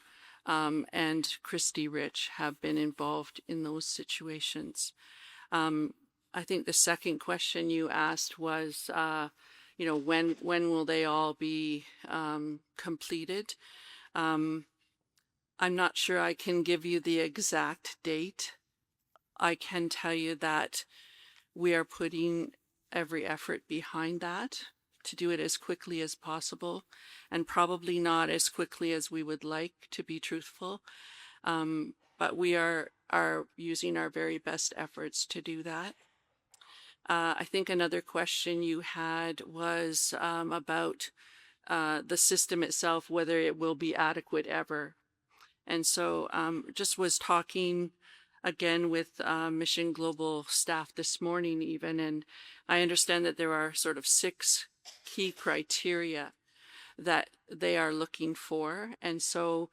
and Christy Rich have been involved in those situations. I think the second question you asked was, when will they all be completed? I'm not sure I can give you the exact date. I can tell you that we are putting every effort behind that to do it as quickly as possible, and probably not as quickly as we would like, to be truthful. But we are using our very best efforts to do that. I think another question you had was about the system itself, whether it will be adequate ever. And so just was talking again with Mission Global staff this morning even, and I understand that there are sort of 6 key criteria that they are looking for. And so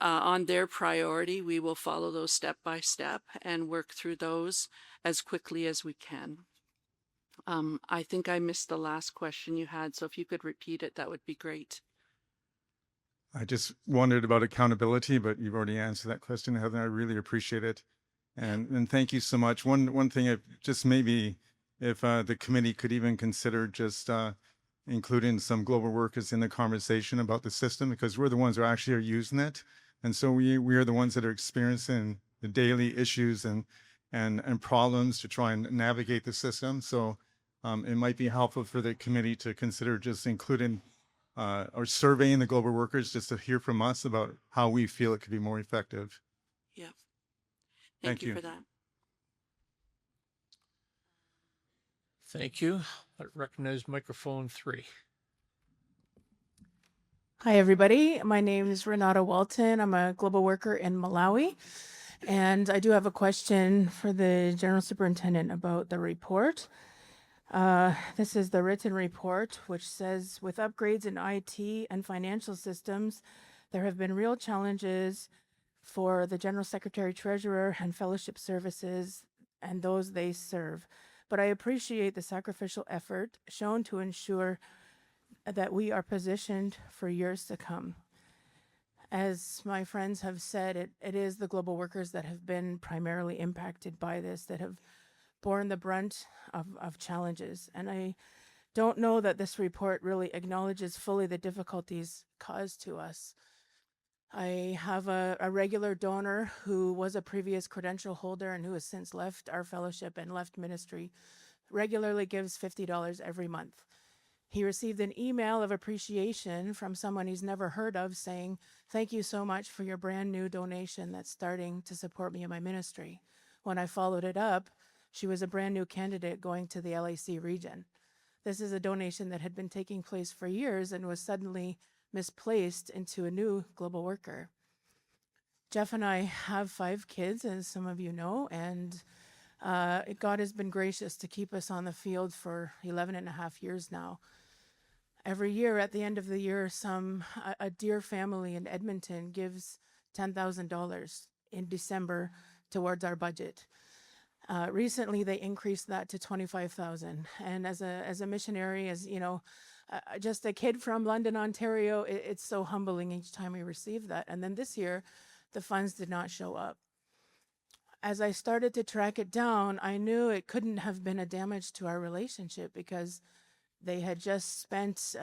on their priority, we will follow those step by step and work through those as quickly as we can. I think I missed the last question you had, so if you could repeat it, that would be great. I just wondered about accountability, but you've already answered that question, Heather. I really appreciate it. And thank you so much. One thing, just maybe if the committee could even consider just including some global workers in the conversation about the system, because we're the ones who actually are using it. And so we are the ones that are experiencing the daily issues and problems to try and navigate the system. So it might be helpful for the committee to consider just including or surveying the global workers just to hear from us about how we feel it could be more effective. Yeah. Thank Thank you you. for that. Thank you. I recognize microphone 3. Hi, everybody. My name is Renata Walton. I'm a global worker in Malawi. And I do have a question for the General Superintendent about the report. This is the written report, which says, with upgrades in IT and financial systems, there have been real challenges for the General Secretary Treasurer and Fellowship Services and those they serve. But I appreciate the sacrificial effort shown to ensure that we are positioned for years to come. As my friends have said, it is the global workers that have been primarily impacted by this, that have borne the brunt of challenges. And I don't know that this report really acknowledges fully the difficulties caused to us. I have a regular donor who was a previous credential holder and who has since left our fellowship and left ministry, regularly gives $50 every month. He received an email of appreciation from someone he's never heard of saying, "Thank you so much for your brand new donation that's starting to support me in my ministry." When I followed it up, she was a brand new candidate going to the LAC region. This is a donation that had been taking place for years and was suddenly misplaced into a new global worker. Jeff and I have 5 kids, as some of you know, and God has been gracious to keep us on the field for 11 and a half years now. Every year, at the end of the year, a dear family in Edmonton gives $10,000 in December towards our budget. Recently, they increased that to $25,000. And as a missionary, as you know, just a kid from London, Ontario, it's so humbling each time we receive that. And then this year, the funds did not show up. As I started to track it down, I knew it couldn't have been a damage to our relationship because they had just spent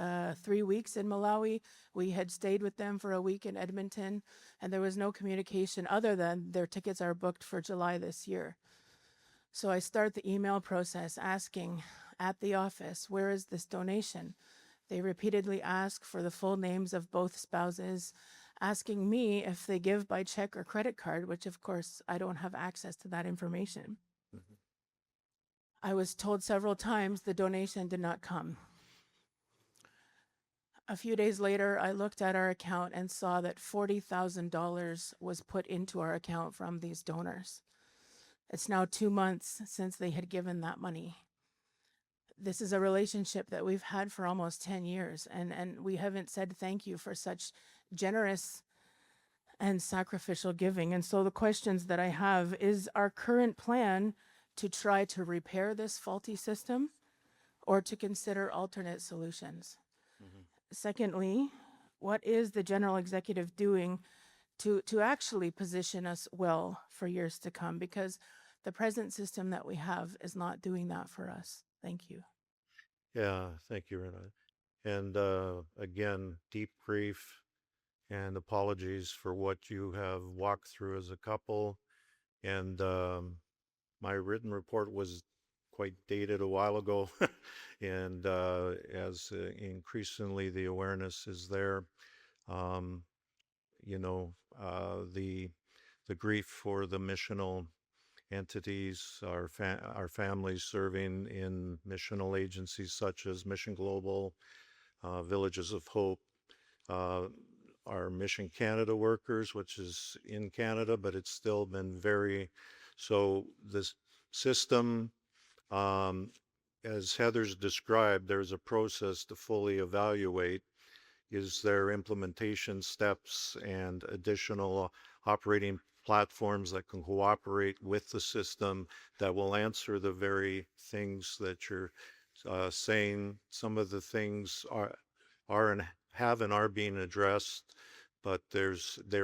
3 weeks in Malawi. We had stayed with them for a week in Edmonton, and there was no communication other than their tickets are booked for July this year. So I start the email process asking at the office, where is this donation? They repeatedly ask for the full names of both spouses, asking me if they give by check or credit card, which of course I don't have access to that information. I was told several times the donation did not come. A few days later, I looked at our account and saw that $40,000 was put into our account from these donors. It's now 2 months since they had given that money. This is a relationship that we've had for almost 10 years, and we haven't said thank you for such generous and sacrificial giving. And so the questions that I have is our current plan to try to repair this faulty system or to consider alternate solutions? Secondly, what is the general executive doing to actually position us well for years to come? Because the present system that we have is not doing that for us. Thank you. Yeah, thank you, Renata. And again, deep grief and apologies for what you have walked through as a couple. And my written report was quite dated a while ago. And as increasingly the awareness is there, um, you know, the grief for the missional entities, our families serving in missional agencies such as Mission Global, Villages of Hope, uh, our Mission Canada workers, which is in Canada, but it's still been very, so this system, um, as Heather's described, there's a process to fully evaluate. Is there implementation steps and additional operating platforms that can cooperate with the system that will answer the very things that you're saying? Some of the things are and have and are being addressed, but there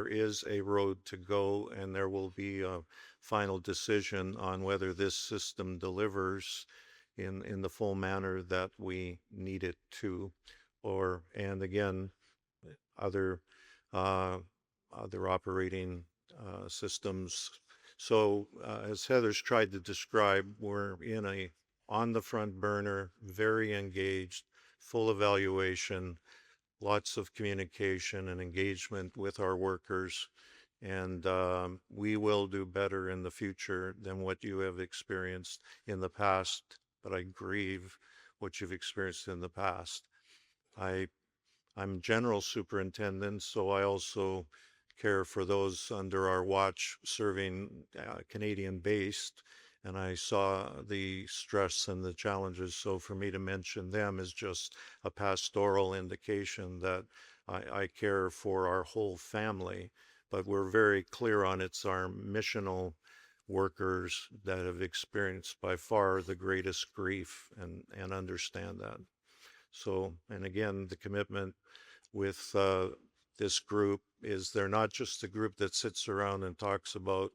is a road to go, and there will be a final decision on whether this system delivers in the full manner that we need it to, and again, other other operating systems. So as Heather's tried to describe, we're in a on the front burner, very engaged, full evaluation, lots of communication and engagement with our workers. And we will do better in the future than what you have experienced in the past. But I grieve what you've experienced in the past. I'm general superintendent, so I also care for those under our watch serving Canadian based, and I saw the stress and the challenges. So for me to mention them is just a pastoral indication that I care for our whole family, but we're very clear on it's our missional workers that have experienced by far the greatest grief and understand that. So, and again, the commitment with this group is they're not just a group that sits around and talks about,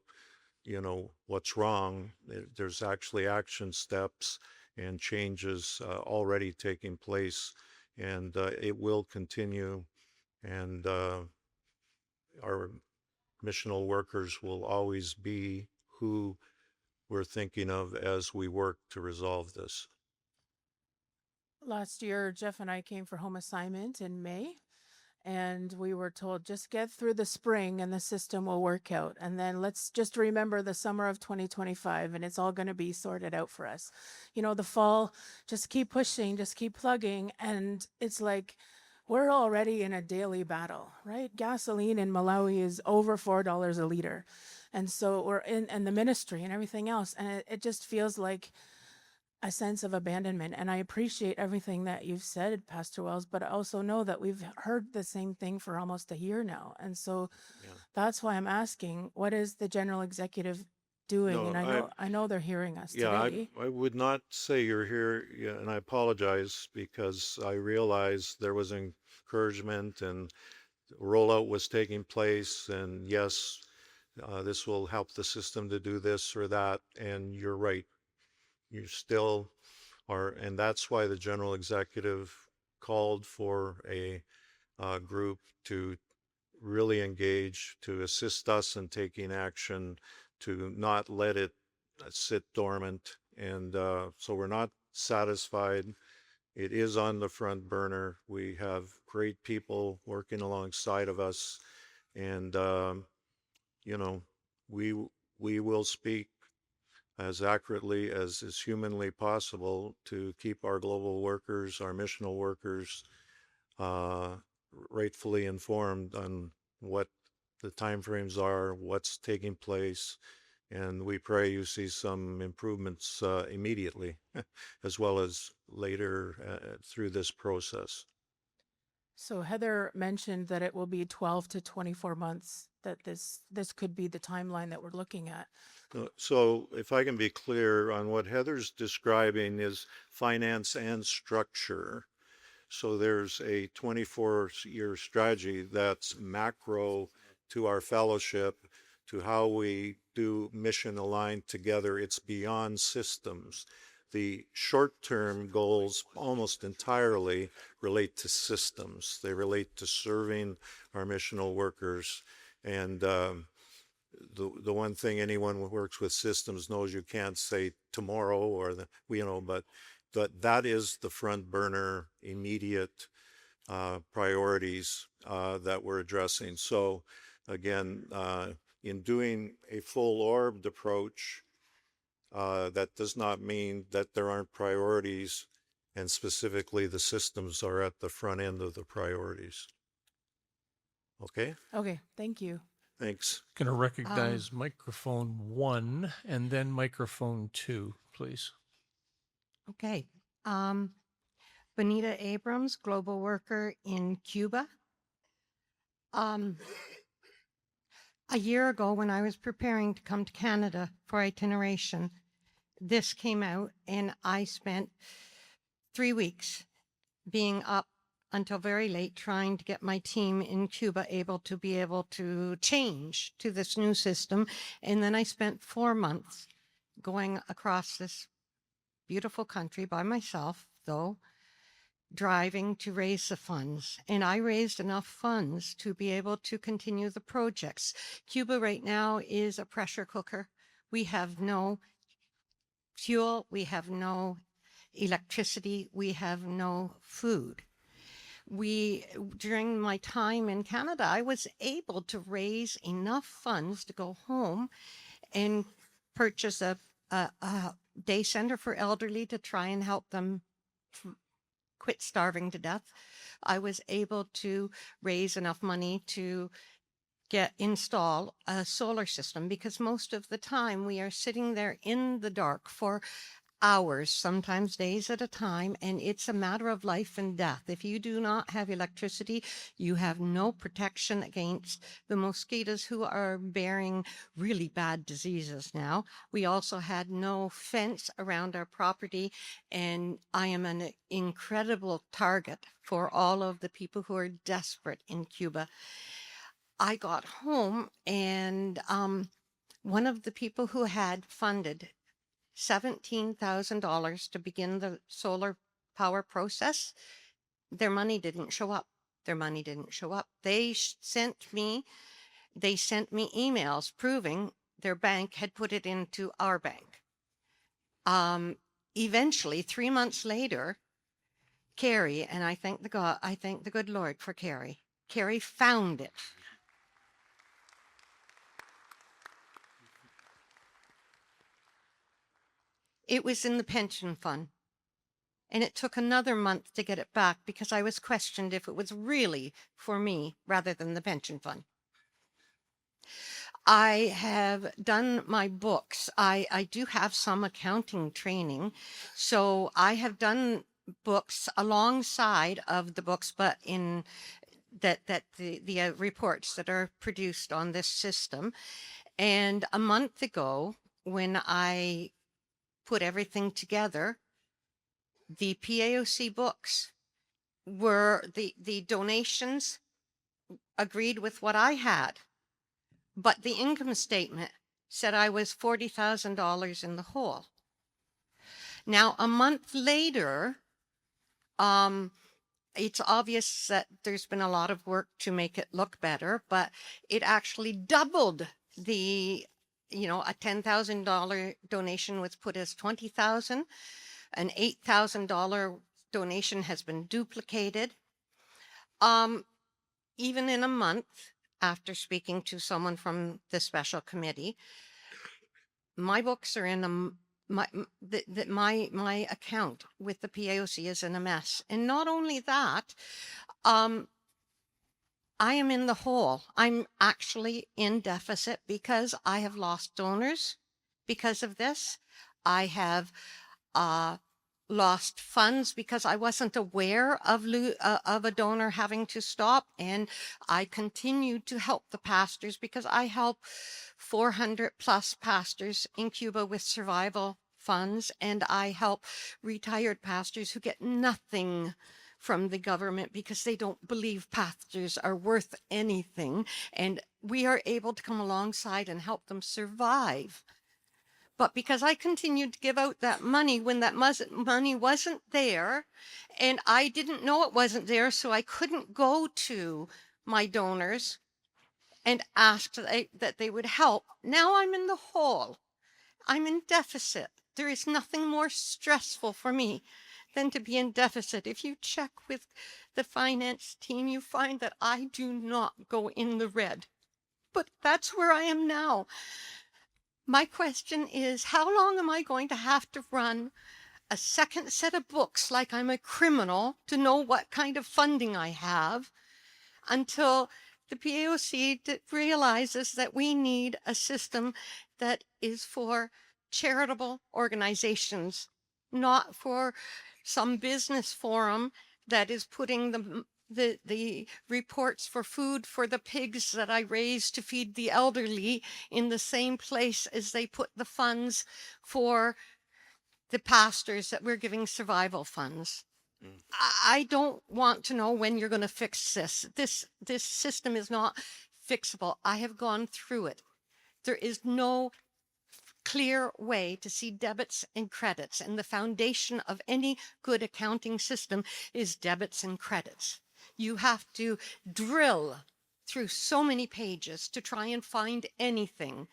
what's wrong. There's actually action steps and changes already taking place, and it will continue. And our missional workers will always be who we're thinking of as we work to resolve this. Last year, Jeff and I came for home assignment in May, and we were told just get through the spring and the system will work out. And then let's just remember the summer of 2025 and it's all going to be sorted out for us. The fall, just keep pushing, just keep plugging. And it's like, we're already in a daily battle, right? Gasoline in Malawi is over $4 a liter. And so we're in the ministry and everything else. And it just feels like a sense of abandonment. And I appreciate everything that you've said, Pastor Wells, but I also know that we've heard the same thing for almost a year now. And so that's why I'm asking, what is the general executive doing? No, And I know they're hearing us today. I would not say you're here, and I apologize because I realized there was encouragement and rollout was taking place, and yes, this will help the system to do this or that, and you're right. You still are, and that's why the general executive called for a group to really engage, to assist us in taking action, to not let it sit dormant. And so we're not satisfied. It is on the front burner. We have great people working alongside of us, and we will speak as accurately as is humanly possible to keep our global workers, our missional workers, rightfully informed on what the timeframes are, what's taking place, and we pray you see some improvements immediately, as well as later through this process. So Heather mentioned that it will be 12 to 24 months that this could be the timeline that we're looking at. So if I can be clear on what Heather's describing is finance and structure. So there's a 24-year strategy that's macro to our fellowship, to how we do mission aligned together. It's beyond systems. The short-term goals almost entirely relate to systems. They relate to serving our missional workers. And the one thing anyone who works with systems knows, you can't say tomorrow or but that is the front burner immediate priorities that we're addressing. So again, in doing a full orbed approach, that does not mean that there aren't priorities, and specifically the systems are at the front end of the priorities. Okay? Okay, thank you. Thanks. Going to recognize microphone 1 and then microphone 2, please. Okay. Bonita Abrams, global worker in Cuba. A year ago, when I was preparing to come to Canada for itineration, this came out, and I spent 3 weeks being up until very late trying to get my team in Cuba able to change to this new system. And then I spent 4 months going across this beautiful country by myself, though, driving to raise the funds. And I raised enough funds to be able to continue the projects. Cuba right now is a pressure cooker. We have no fuel, we have no electricity, we have no food. During my time in Canada, I was able to raise enough funds to go home and purchase a day center for elderly to try and help them quit starving to death. I was able to raise enough money to install a solar system, because most of the time we are sitting there in the dark for hours, sometimes days at a time, and it's a matter of life and death. If you do not have electricity, you have no protection against the mosquitoes who are bearing really bad diseases now. We also had no fence around our property, and I am an incredible target for all of the people who are desperate in Cuba. I got home, and one of the people who had funded $17,000 to begin the solar power process, their money didn't show up. They sent me emails proving their bank had put it into our bank. Eventually, 3 months later, Carrie, and I thank the good Lord for Carrie. Carrie found it. It was in the pension fund. And it took another month to get it back because I was questioned if it was really for me rather than the pension fund. I have done my books. I do have some accounting training. So I have done books alongside of the books, but in the reports that are produced on this system. And a month ago, when I put everything together, the PAOC books were the donations agreed with what I had, but the income statement said I was $40,000 in the hole. Now, a month later, it's obvious that there's been a lot of work to make it look better, but it actually doubled a $10,000 donation was put as $20,000. An $8,000 donation has been duplicated. Even in a month after speaking to someone from the special committee, my books are in my account with the PAOC is in a mess. And not only that, I am in the hole. I'm actually in deficit because I have lost donors because of this. I have lost funds because I wasn't aware of a donor having to stop, and I continued to help the pastors because I help 400 plus pastors in Cuba with survival funds, and I help retired pastors who get nothing from the government because they don't believe pastors are worth anything, and we are able to come alongside and help them survive. But because I continued to give out that money when that money wasn't there, and I didn't know it wasn't there, so I couldn't go to my donors and ask that they would help. Now I'm in the hole. I'm in deficit. There is nothing more stressful for me than to be in deficit. If you check with the finance team, you find that I do not go in the red. But that's where I am now. My question is, how long am I going to have to run a second set of books like I'm a criminal to know what kind of funding I have until the PAOC realizes that we need a system that is for charitable organizations, not for some business forum that is putting the reports for food for the pigs that I raise to feed the elderly in the same place as they put the funds for the pastors that we're giving survival funds. I don't want to know when you're going to fix this. This system is not fixable. I have gone through it. There is no clear way to see debits and credits. And the foundation of any good accounting system is debits and credits. You have to drill through so many pages to try and find anything.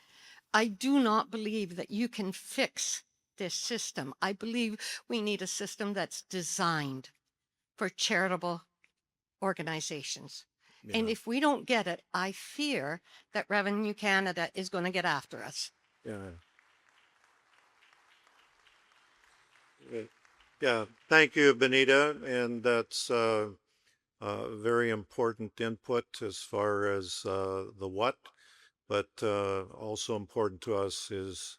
I do not believe that you can fix this system. I believe we need a system that's designed for charitable organizations. And if we don't get it, I fear that Revenue Canada is going to get after us. Yeah. Yeah. Thank you, Benita. And that's very important input as far as the what, but also important to us is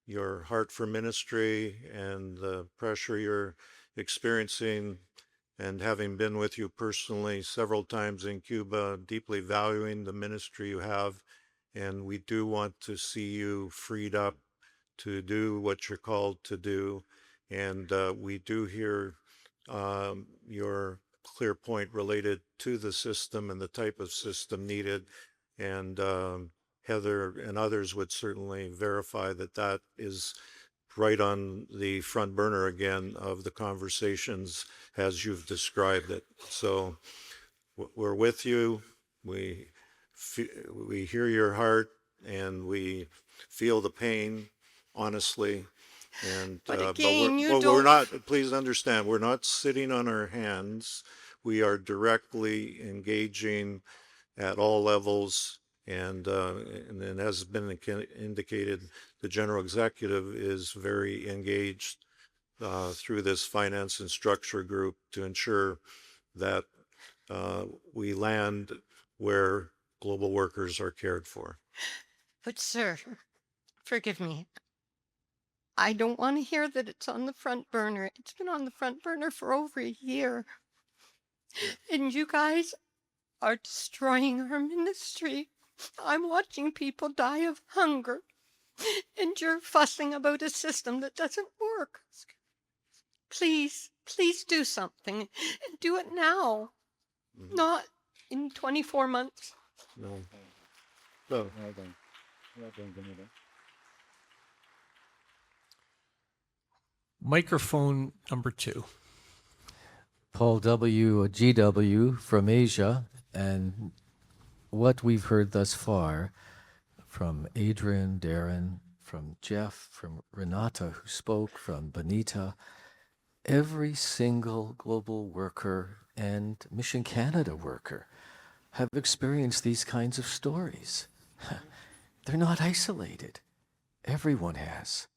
your heart for ministry and the pressure you're experiencing, and having been with you personally several times in Cuba, deeply valuing the ministry you have. And we do want to see you freed up to do what you're called to do. And we do hear your clear point related to the system and the type of system needed. And Heather and others would certainly verify that that is right on the front burner again of the conversations as you've described it. So we're with you. We hear your heart and we feel the pain, honestly. And But again, you we're don't. not. Please understand, we're not sitting on our hands. We are directly engaging at all levels, and as has been indicated, the general executive is very engaged through this finance and structure group to ensure that we land where global workers are cared for. But, sir, forgive me. I don't want to hear that it's on the front burner. It's been on the front burner for over a year. And you guys are destroying our ministry. I'm watching people die of hunger. And you're fussing about a system that doesn't work. Please, please do something. And do it now. Not in 24 months. No. No. Microphone number 2. Paul W., a GW from Asia, and what we've heard thus far from Adrian, Darren, from Jeff, from Renata, who spoke, from Benita, every single global worker and Mission Canada worker have experienced these kinds of stories. They're not isolated. Everyone has.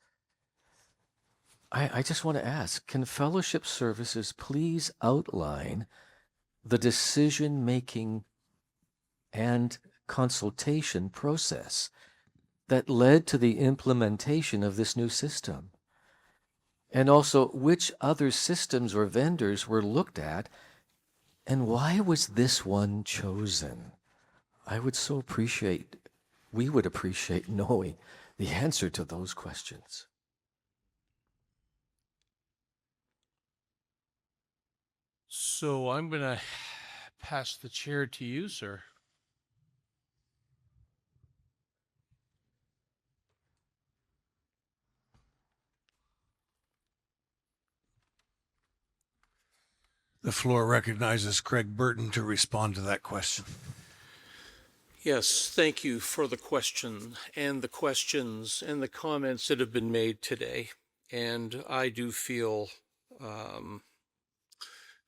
I just want to ask, can fellowship services please outline the decision-making and consultation process that led to the implementation of this new system? And also, which other systems or vendors were looked at, and why was this one chosen? We would appreciate knowing the answer to those questions. So I'm going to pass the chair to you, sir. The floor recognizes Craig Burton to respond to that question. Yes, thank you for the question and the questions and the comments that have been made today. And I do feel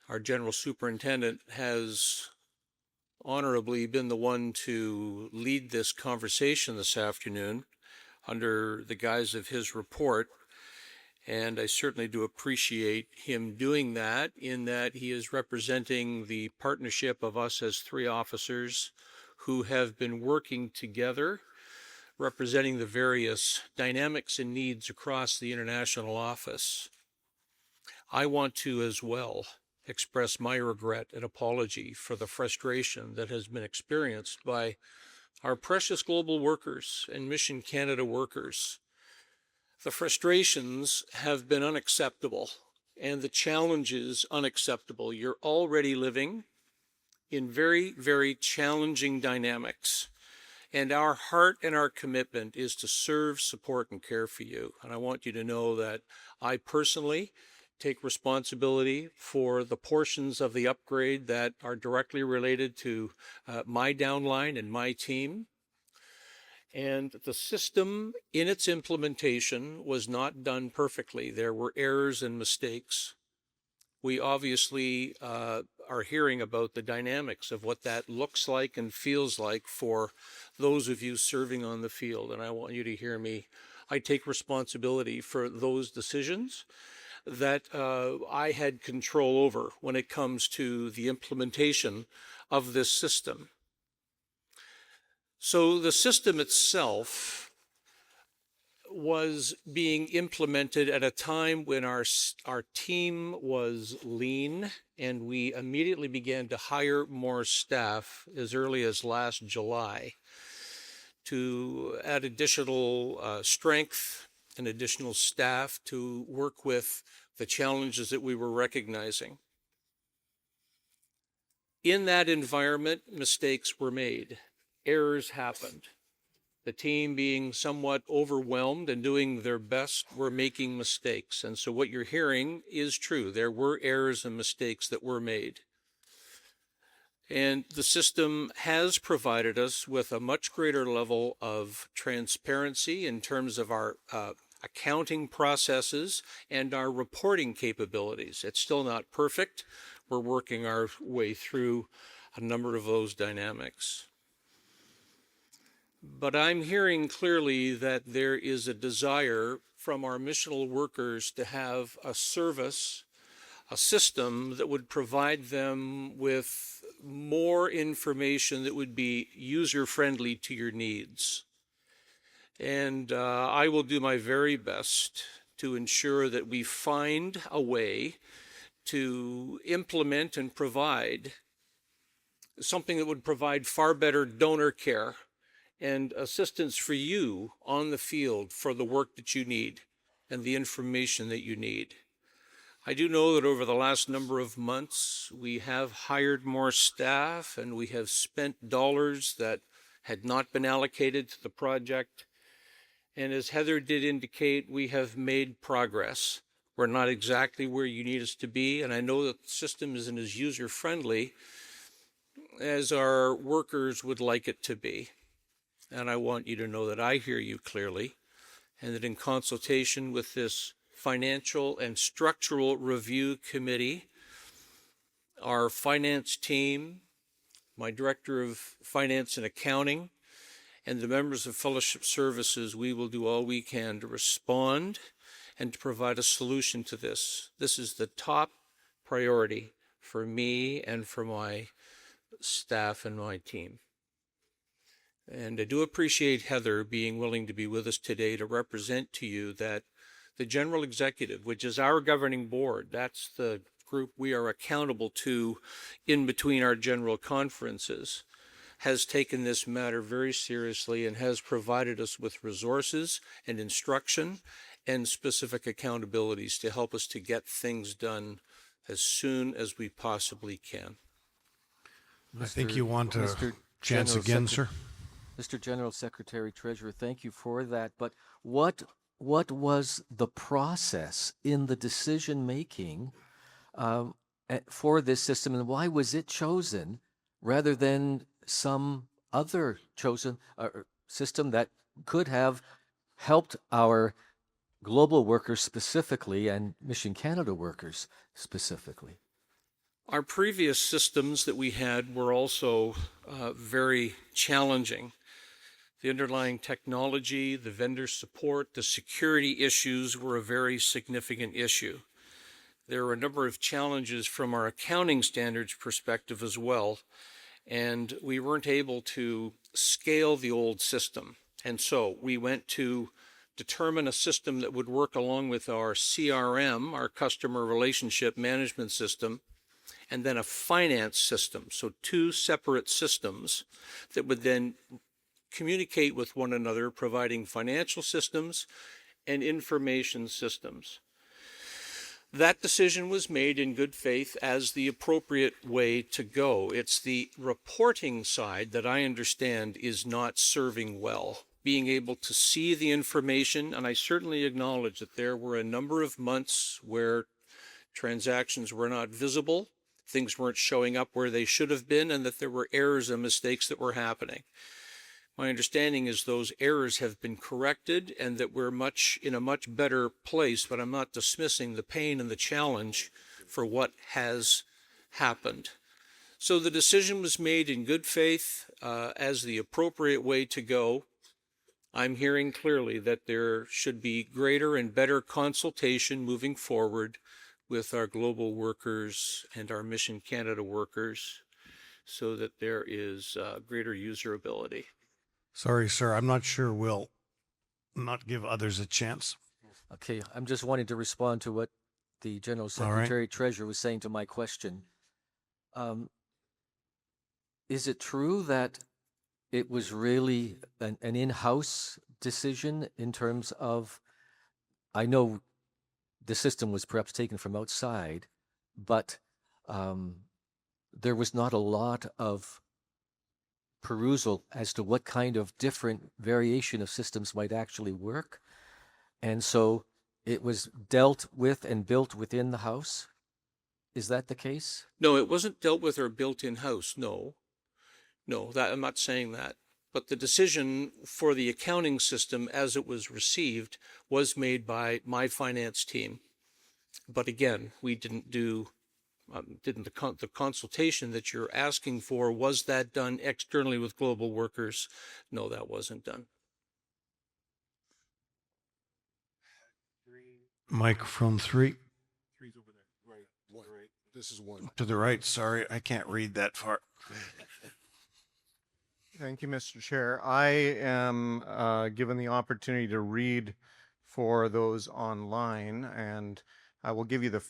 our General Superintendent has honorably been the one to lead this conversation this afternoon under the guise of his report. And I certainly do appreciate him doing that, in that he is representing the partnership of us as 3 officers who have been working together, representing the various dynamics and needs across the international office. I want to as well express my regret and apology for the frustration that has been experienced by our precious global workers and Mission Canada workers. The frustrations have been unacceptable and the challenges unacceptable. You're already living in very, very challenging dynamics. And our heart and our commitment is to serve, support, and care for you. And I want you to know that I personally take responsibility for the portions of the upgrade that are directly related to my downline and my team. And the system in its implementation was not done perfectly. There were errors and mistakes. We obviously are hearing about the dynamics of what that looks like and feels like for those of you serving on the field. And I want you to hear me. I take responsibility for those decisions that I had control over when it comes to the implementation of this system. So the system itself was being implemented at a time when our team was lean, and we immediately began to hire more staff as early as last July to add additional strength and additional staff to work with the challenges that we were recognizing. In that environment, mistakes were made. Errors happened. The team being somewhat overwhelmed and doing their best were making mistakes. And so what you're hearing is true. There were errors and mistakes that were made. And the system has provided us with a much greater level of transparency in terms of our accounting processes and our reporting capabilities. It's still not perfect. We're working our way through a number of those dynamics. But I'm hearing clearly that there is a desire from our missional workers to have a service, a system that would provide them with more information that would be user-friendly to your needs. And I will do my very best to ensure that we find a way to implement and provide something that would provide far better donor care and assistance for you on the field for the work that you need and the information that you need. I do know that over the last number of months, we have hired more staff and we have spent dollars that had not been allocated to the project. And as Heather did indicate, we have made progress. We're not exactly where you need us to be, and I know that the system isn't as user-friendly as our workers would like it to be. And I want you to know that I hear you clearly, and that in consultation with this Financial and Structural Review Committee, our finance team, my Director of Finance and Accounting, and the members of Fellowship Services, we will do all we can to respond and to provide a solution to this. This is the top priority for me and for my staff and my team. And I do appreciate Heather being willing to be with us today to represent to you that the General Executive, which is our governing board, that's the group we are accountable to in between our general conferences, has taken this matter very seriously and has provided us with resources and instruction and specific accountabilities to help us to get things done as soon as we possibly can. I think you want a Mr. chance General again, sir. Mr. General Secretary Treasurer, thank you for that. But what was the process in the decision making for this system, and why was it chosen rather than some other chosen system that could have helped our global workers specifically and Mission Canada workers specifically? Our previous systems that we had were also very challenging. The underlying technology, the vendor support, the security issues were a very significant issue. There were a number of challenges from our accounting standards perspective as well, and we weren't able to scale the old system. And so we went to determine a system that would work along with our CRM, our customer relationship management system, and then a finance system. So two separate systems that would then communicate with one another, providing financial systems and information systems. That decision was made in good faith as the appropriate way to go. It's the reporting side that I understand is not serving well. Being able to see the information, and I certainly acknowledge that there were a number of months where transactions were not visible, things weren't showing up where they should have been, and that there were errors and mistakes that were happening. My understanding is those errors have been corrected and that we're in a much better place, but I'm not dismissing the pain and the challenge for what has happened. So the decision was made in good faith as the appropriate way to go. I'm hearing clearly that there should be greater and better consultation moving forward with our global workers and our Mission Canada workers so that there is greater userability. Sorry, sir. I'm not sure we'll not give others a chance. Okay, I'm just wanting to respond to what the General Secretary Treasurer was saying to my question. Is it true that it was really an in-house decision in terms of, I know the system was perhaps taken from outside, but there was not a lot of perusal as to what kind of different variation of systems might actually work. And so it was dealt with and built within the house. Is that the case? No, it wasn't dealt with or built in-house. No, I'm not saying that. But the decision for the accounting system as it was received was made by my finance team. But again, we didn't do the consultation that you're asking for, was that done externally with global workers? No, that wasn't done. Microphone 3. Three's over there. Right. One. Right. This is one. To the right. Sorry, I can't read that far. Thank you, Mr. Chair. I am given the opportunity to read for those online, and I will give you the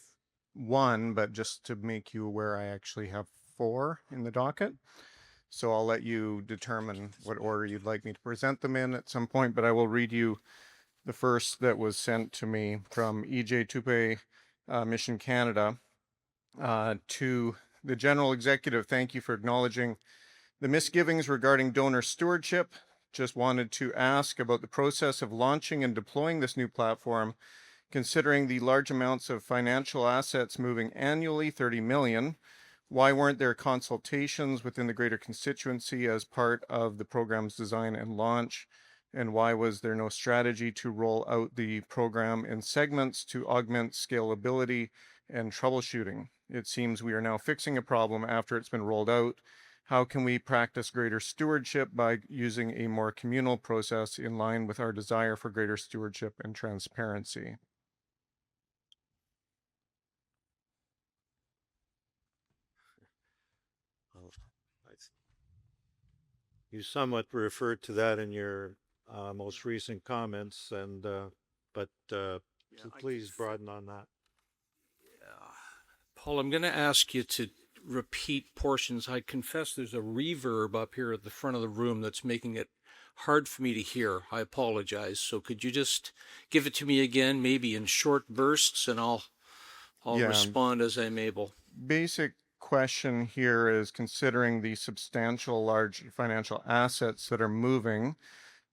one, but just to make you aware, I actually have 4 in the docket. So I'll let you determine what order you'd like me to present them in at some point, but I will read you the first that was sent to me from EJ Tupe, Mission Canada, to the General Executive. Thank you for acknowledging the misgivings regarding donor stewardship. Just wanted to ask about the process of launching and deploying this new platform, considering the large amounts of financial assets moving annually, 30 million. Why weren't there consultations within the greater constituency as part of the program's design and launch? And why was there no strategy to roll out the program in segments to augment scalability and troubleshooting? It seems we are now fixing a problem after it's been rolled out. How can we practice greater stewardship by using a more communal process in line with our desire for greater stewardship and transparency? You somewhat referred to that in your most recent comments, and but please broaden on that. Paul, I'm going to ask you to repeat portions. I confess there's a reverb up here at the front of the room that's making it hard for me to hear. I apologize. So could you just give it to me again, maybe in short bursts, and I'll respond as I'm able. Basic question here is, considering the substantial large financial assets that are moving,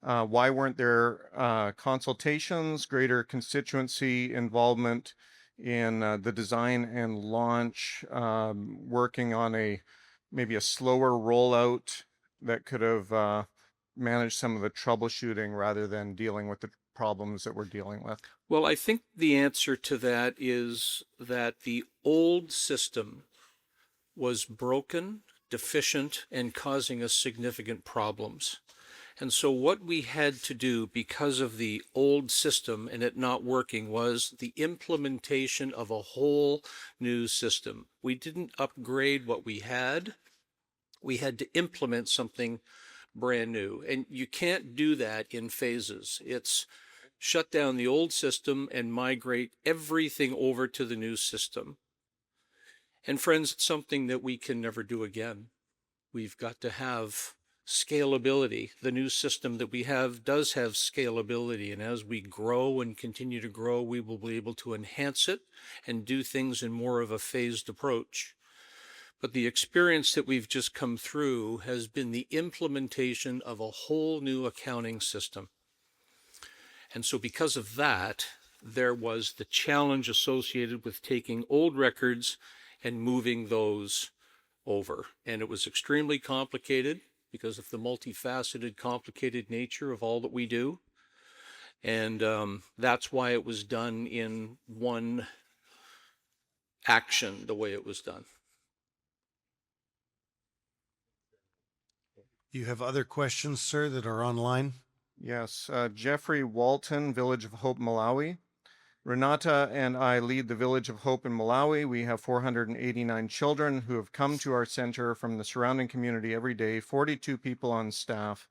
why weren't there consultations, greater constituency involvement in the design and launch, working on maybe a slower rollout that could have managed some of the troubleshooting rather than dealing with the problems that we're dealing with? Well, I think the answer to that is that the old system was broken, deficient, and causing us significant problems. And so what we had to do because of the old system and it not working was the implementation of a whole new system. We didn't upgrade what we had. We had to implement something brand new. And you can't do that in phases. It's shut down the old system and migrate everything over to the new system. And friends, it's something that we can never do again. We've got to have scalability. The new system that we have does have scalability, and as we grow and continue to grow, we will be able to enhance it and do things in more of a phased approach. But the experience that we've just come through has been the implementation of a whole new accounting system. And so because of that, there was the challenge associated with taking old records and moving those over. And it was extremely complicated because of the multifaceted, complicated nature of all that we do. And that's why it was done in one action, the way it was done. You have other questions, sir, that are online? Yes, Jeffrey Walton, Village of Hope, Malawi. Renata and I lead the Village of Hope in Malawi. We have 489 children who have come to our center from the surrounding community every day, 42 people on staff.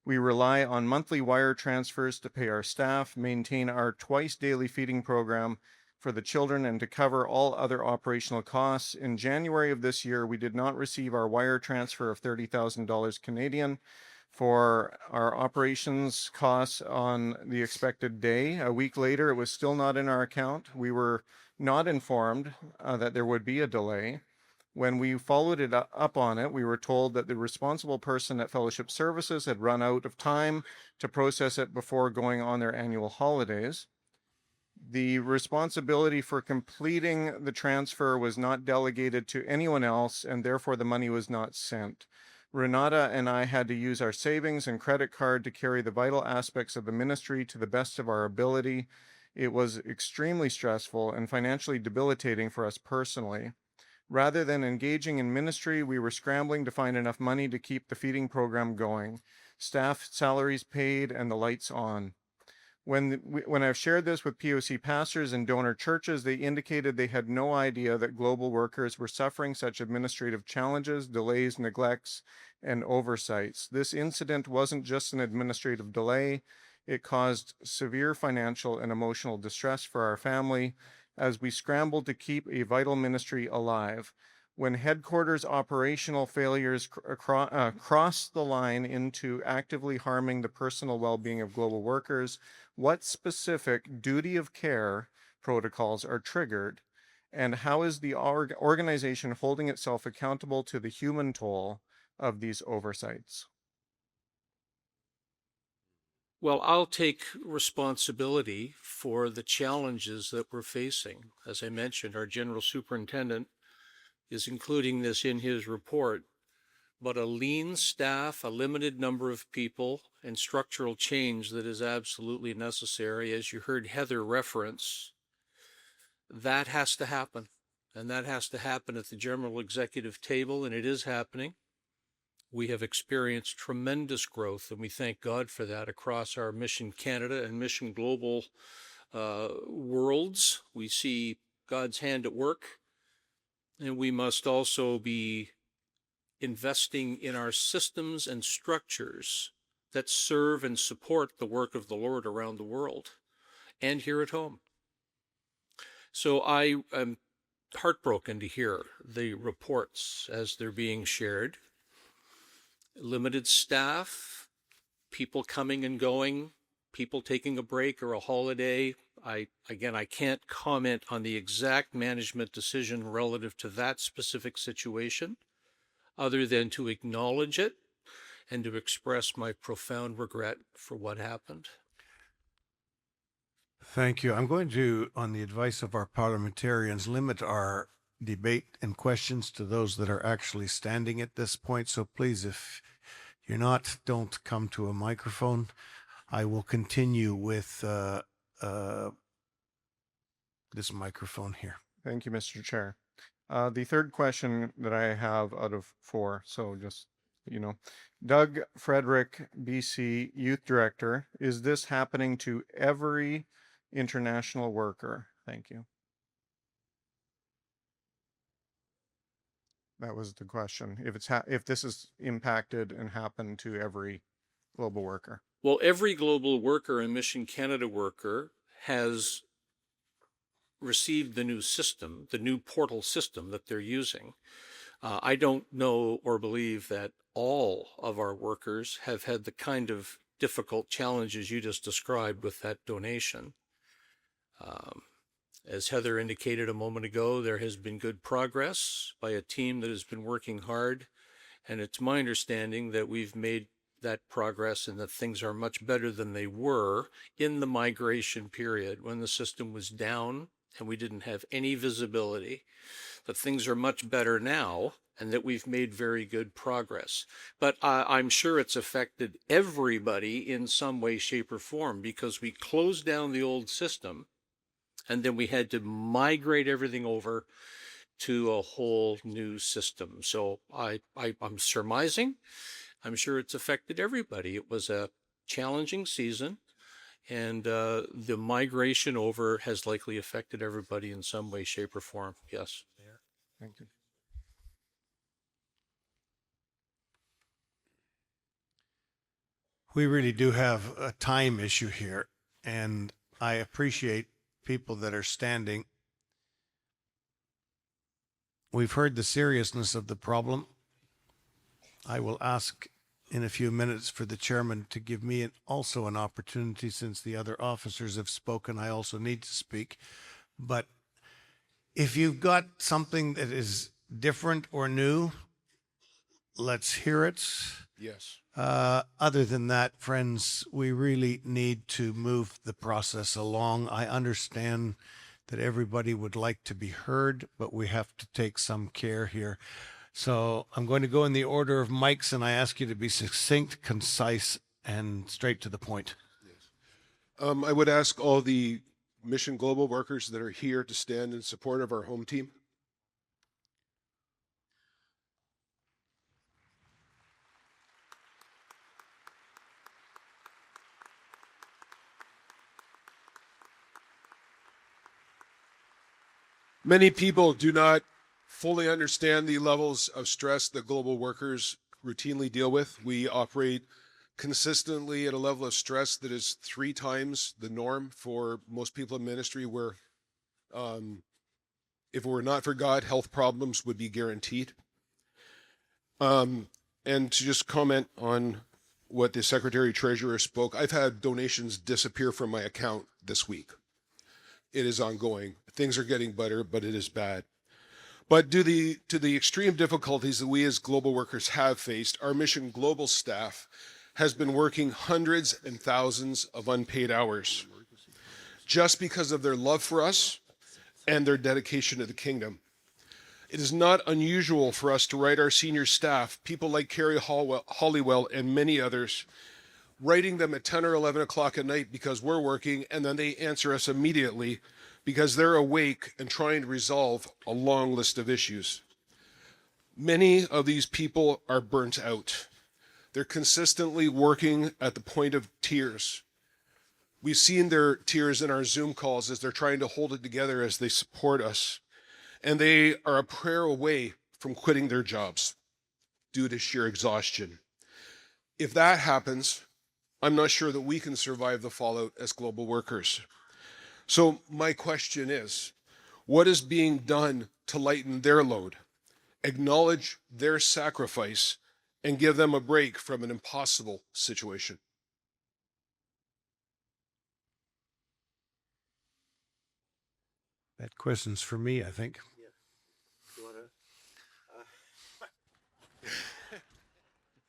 We rely on monthly wire transfers to pay our staff, maintain our twice daily feeding program for the children, and to cover all other operational costs. In January of this year, we did not receive our wire transfer of $30,000 Canadian for our operations costs on the expected day. A week later, it was still not in our account. We were not informed that there would be a delay. When we followed it up on it, we were told that the responsible person at Fellowship Services had run out of time to process it before going on their annual holidays. The responsibility for completing the transfer was not delegated to anyone else, and therefore the money was not sent. Renata and I had to use our savings and credit card to carry the vital aspects of the ministry to the best of our ability. It was extremely stressful and financially debilitating for us personally. Rather than engaging in ministry, we were scrambling to find enough money to keep the feeding program going, staff salaries paid, and the lights on. When I've shared this with POC pastors and donor churches, they indicated they had no idea that global workers were suffering such administrative challenges, delays, neglects, and oversights. This incident wasn't just an administrative delay. It caused severe financial and emotional distress for our family as we scrambled to keep a vital ministry alive. When headquarters operational failures cross the line into actively harming the personal well-being of global workers, what specific duty of care protocols are triggered, and how is the organization holding itself accountable to the human toll of these oversights? Well, I'll take responsibility for the challenges that we're facing. As I mentioned, our general superintendent is including this in his report, but a lean staff, a limited number of people, and structural change that is absolutely necessary, as you heard Heather reference, that has to happen. And that has to happen at the general executive table, and it is happening. We have experienced tremendous growth, and we thank God for that across our Mission Canada and Mission Global worlds. We see God's hand at work, and we must also be investing in our systems and structures that serve and support the work of the Lord around the world and here at home. So I am heartbroken to hear the reports as they're being shared. Limited staff, people coming and going, people taking a break or a holiday. I can't comment on the exact management decision relative to that specific situation, other than to acknowledge it and to express my profound regret for what happened. Thank you. I'm going to, on the advice of our parliamentarians, limit our debate and questions to those that are actually standing at this point. So please, if you're not, don't come to a microphone. I will continue with this microphone here. Thank you, Mr. Chair. The third question that I have out of 4, so just, Doug Frederick, BC Youth Director, is this happening to every international worker? Thank you. That was the question. If this is impacted and happened to every global worker. Well, every global worker and Mission Canada worker has received the new system, the new portal system that they're using. I don't know or believe that all of our workers have had the kind of difficult challenges you just described with that donation. As Heather indicated a moment ago, there has been good progress by a team that has been working hard, and it's my understanding that we've made that progress and that things are much better than they were in the migration period when the system was down and we didn't have any visibility, that things are much better now and that we've made very good progress. But I'm sure it's affected everybody in some way, shape, or form because we closed down the old system and then we had to migrate everything over to a whole new system. So I'm surmising. I'm sure it's affected everybody. It was a challenging season, and the migration over has likely affected everybody in some way, shape, or form. Yes. Thank you. We really do have a time issue here, and I appreciate people that are standing. We've heard the seriousness of the problem. I will ask in a few minutes for the chairman to give me also an opportunity, since the other officers have spoken. I also need to speak. But if you've got something that is different or new, let's hear it. Yes. Other than that, friends, we really need to move the process along. I understand that everybody would like to be heard, but we have to take some care here. So I'm going to go in the order of mics, and I ask you to be succinct, concise, and straight to the point. I would ask all the Mission Global workers that are here to stand in support of our home team. Many people do not fully understand the levels of stress that global workers routinely deal with. We operate consistently at a level of stress that is 3 times the norm for most people in ministry, where if it were not for God, health problems would be guaranteed. And to just comment on what the Secretary Treasurer spoke, I've had donations disappear from my account this week. It is ongoing. Things are getting better, but it is bad. But to the extreme difficulties that we as global workers have faced, our Mission Global staff has been working hundreds and thousands of unpaid hours just because of their love for us and their dedication to the kingdom. It is not unusual for us to write our senior staff, people like Carrie Hollywell and many others, writing them at 10 or 11 o'clock at night because we're working, and then they answer us immediately because they're awake and trying to resolve a long list of issues. Many of these people are burnt out. They're consistently working at the point of tears. We've seen their tears in our Zoom calls as they're trying to hold it together as they support us. And they are a prayer away from quitting their jobs due to sheer exhaustion. If that happens, I'm not sure that we can survive the fallout as global workers. So my question is, what is being done to lighten their load, acknowledge their sacrifice, and give them a break from an impossible situation? That question's for me, I think.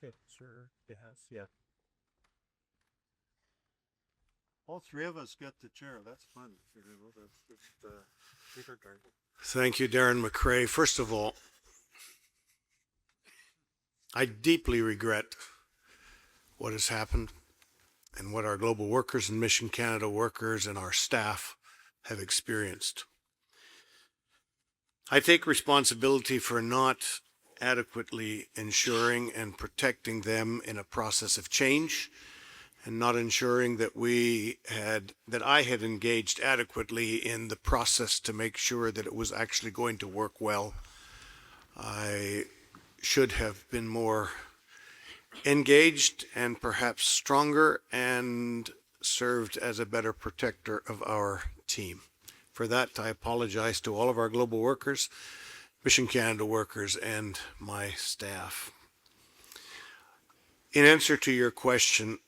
Okay, sure. Yes, yeah. All 3 of us get the chair. That's fun. Thank you, Darren McCrae. First of all, I deeply regret what has happened and what our global workers and Mission Canada workers and our staff have experienced. I take responsibility for not adequately ensuring and protecting them in a process of change, and not ensuring that I had engaged adequately in the process to make sure that it was actually going to work well. I should have been more engaged and perhaps stronger and served as a better protector of our team. For that, I apologize to all of our global workers Mission Canada workers and my staff. In answer to your question,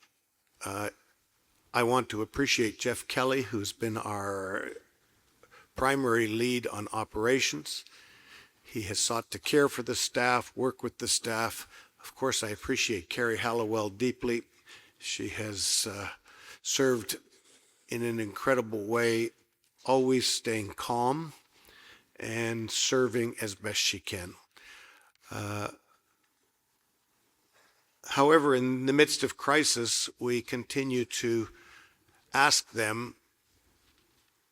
I want to appreciate Jeff Kelly, who's been our primary lead on operations. He has sought to care for the staff, work with the staff. Of course, I appreciate Carrie Hallowell deeply. She has served in an incredible way, always staying calm and serving as best she can. However, in the midst of crisis, we continue to ask them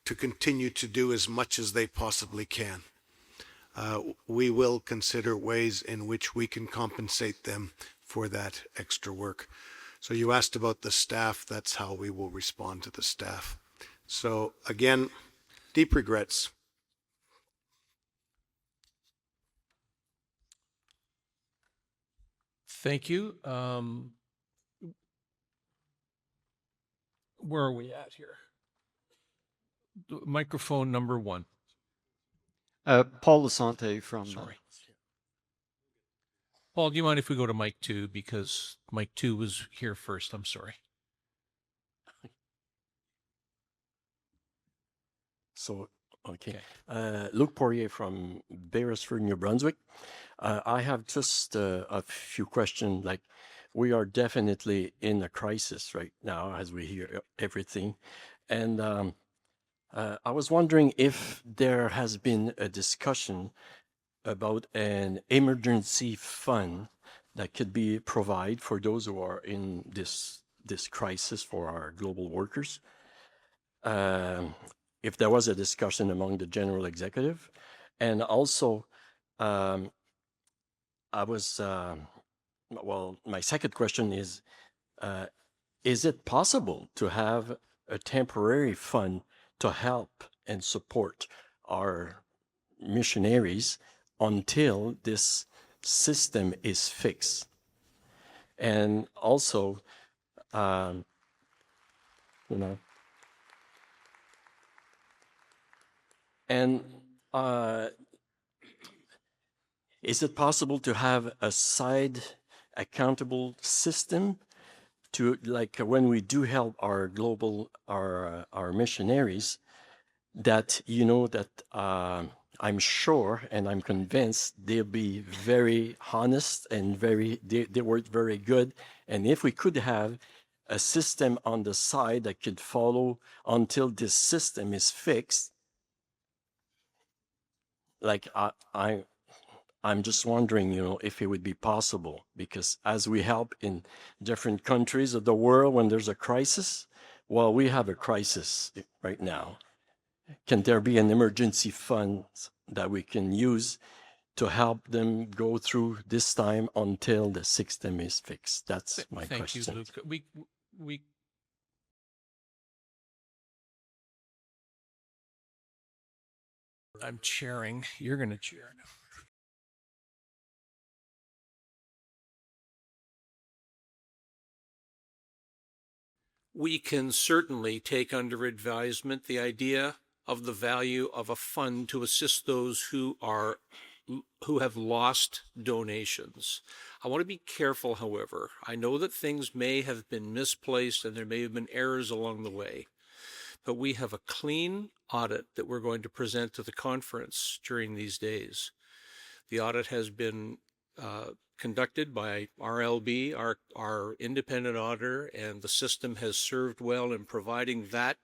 to continue to do as much as they possibly can. We will consider ways in which we can compensate them for that extra work. So you asked about the staff, that's how we will respond to the staff. So again, deep regrets. Thank you. Where are we at here? Microphone number 1. Paul Lasante from. Sorry. Paul, do you mind if we go to mic 2, because mic 2 was here first? I'm sorry. So, okay. Luc Poirier from Beresford, New Brunswick. I have just a few questions. Like, we are definitely in a crisis right now as we hear everything. And I was wondering if there has been a discussion about an emergency fund that could be provided for those who are in this crisis for our global workers. If there was a discussion among the general executive, and also I was well, my second question is it possible to have a temporary fund to help and support our missionaries until this system is fixed? And also, you know, and is it possible to have a side accountable system to, like, when we do help our global, our missionaries, that, you know, that I'm sure and I'm convinced they'll be very honest and they work very good. And if we could have a system on the side that could follow until this system is fixed, like I'm just wondering, you know, if it would be possible, because as we help in different countries of the world when there's a crisis, well, we have a crisis right now. Can there be an emergency fund that we can use to help them go through this time until the system is fixed? That's my question. Thank you, Luke. We I'm chairing. You're going to chair now. We can certainly take under advisement the idea of the value of a fund to assist those who have lost donations. I want to be careful, however. I know that things may have been misplaced and there may have been errors along the way, but we have a clean audit that we're going to present to the conference during these days. The audit has been conducted by RLB, our independent auditor, and the system has served well in providing that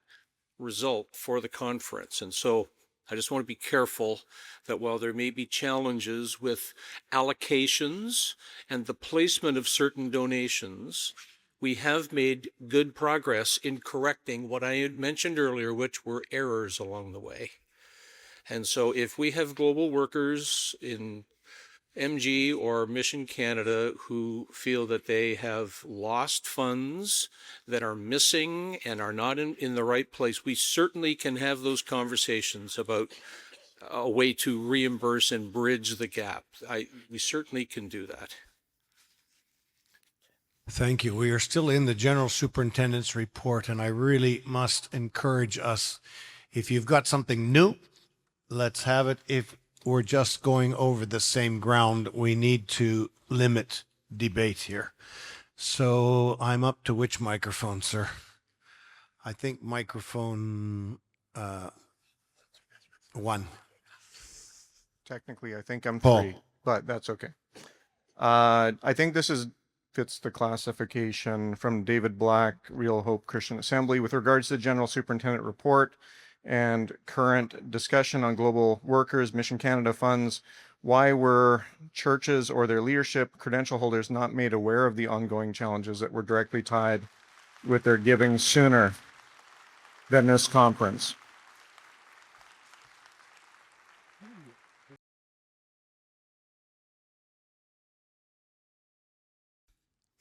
result for the conference. And so I just want to be careful that while there may be challenges with allocations and the placement of certain donations, we have made good progress in correcting what I had mentioned earlier, which were errors along the way. And so if we have global workers in MG or Mission Canada who feel that they have lost funds that are missing and are not in the right place, we certainly can have those conversations about a way to reimburse and bridge the gap. We certainly can do that. Thank you. We are still in the General Superintendent's report, and I really must encourage us, if you've got something new, let's have it. If we're just going over the same ground. We need to limit debate here. So I'm up to which microphone, sir? I think microphone 1. Technically, I think I'm Paul. 3, but that's okay. I think this fits the classification from David Black, Real Hope Christian Assembly, with regards to the General Superintendent report and current discussion on global workers, Mission Canada funds. Why were churches or their leadership credential holders not made aware of the ongoing challenges that were directly tied with their giving sooner than this conference?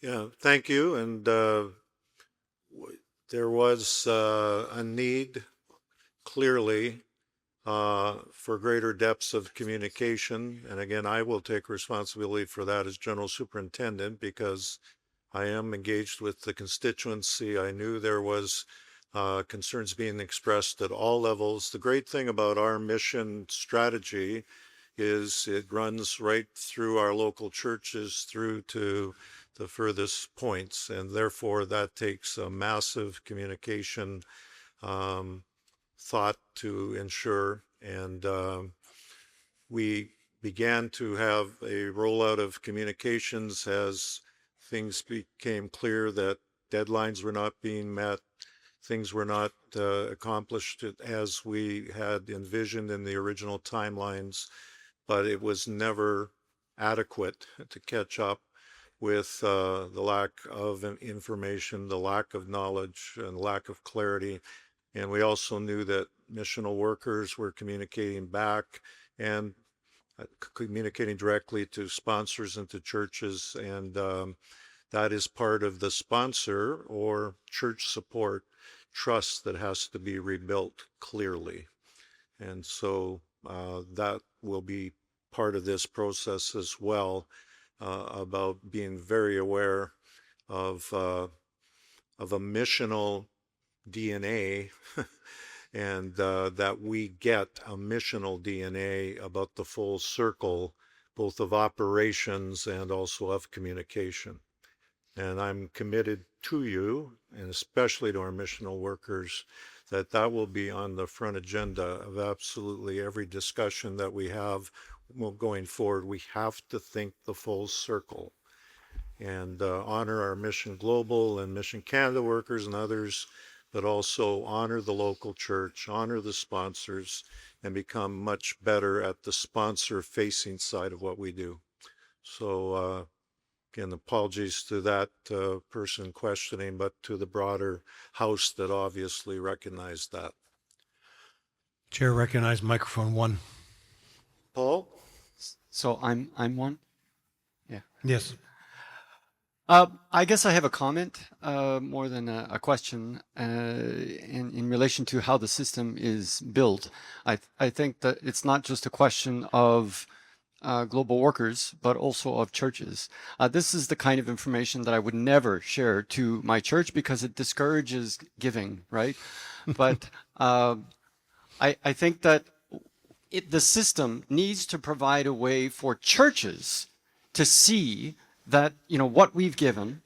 Yeah, thank you. And there was a need, clearly, for greater depths of communication. And again, I will take responsibility for that as General Superintendent because I am engaged with the constituency. I knew there was concerns being expressed at all levels. The great thing about our mission strategy is it runs right through our local churches through to the furthest points, and therefore that takes a massive communication thought to ensure. And we began to have a rollout of communications as things became clear that deadlines were not being met, things were not accomplished as we had envisioned in the original timelines, but it was never adequate to catch up with the lack of information, the lack of knowledge, and lack of clarity. And we also knew that missional workers were communicating back and communicating directly to sponsors and to churches. And that is part of the sponsor or church support trust that has to be rebuilt clearly. And so that will be part of this process as well, about being very aware of a missional DNA and that we get a missional DNA about the full circle, both of operations and also of communication. And I'm committed to you, and especially to our missional workers, that that will be on the front agenda of absolutely every discussion that we have going forward. We have to think the full circle and honor our Mission Global and Mission Canada workers and others, but also honor the local church, honor the sponsors, and become much better at the sponsor-facing side of what we do. So again, apologies to that person questioning, but to the broader house that obviously recognized that. Chair recognized microphone 1. Paul? So I'm 1? Yeah. Yes. I guess I have a comment more than a question in relation to how the system is built. I think that it's not just a question of global workers, but also of churches. This is the kind of information that I would never share to my church because it discourages giving, right? But I think that the system needs to provide a way for churches to see that, you know, what we've given,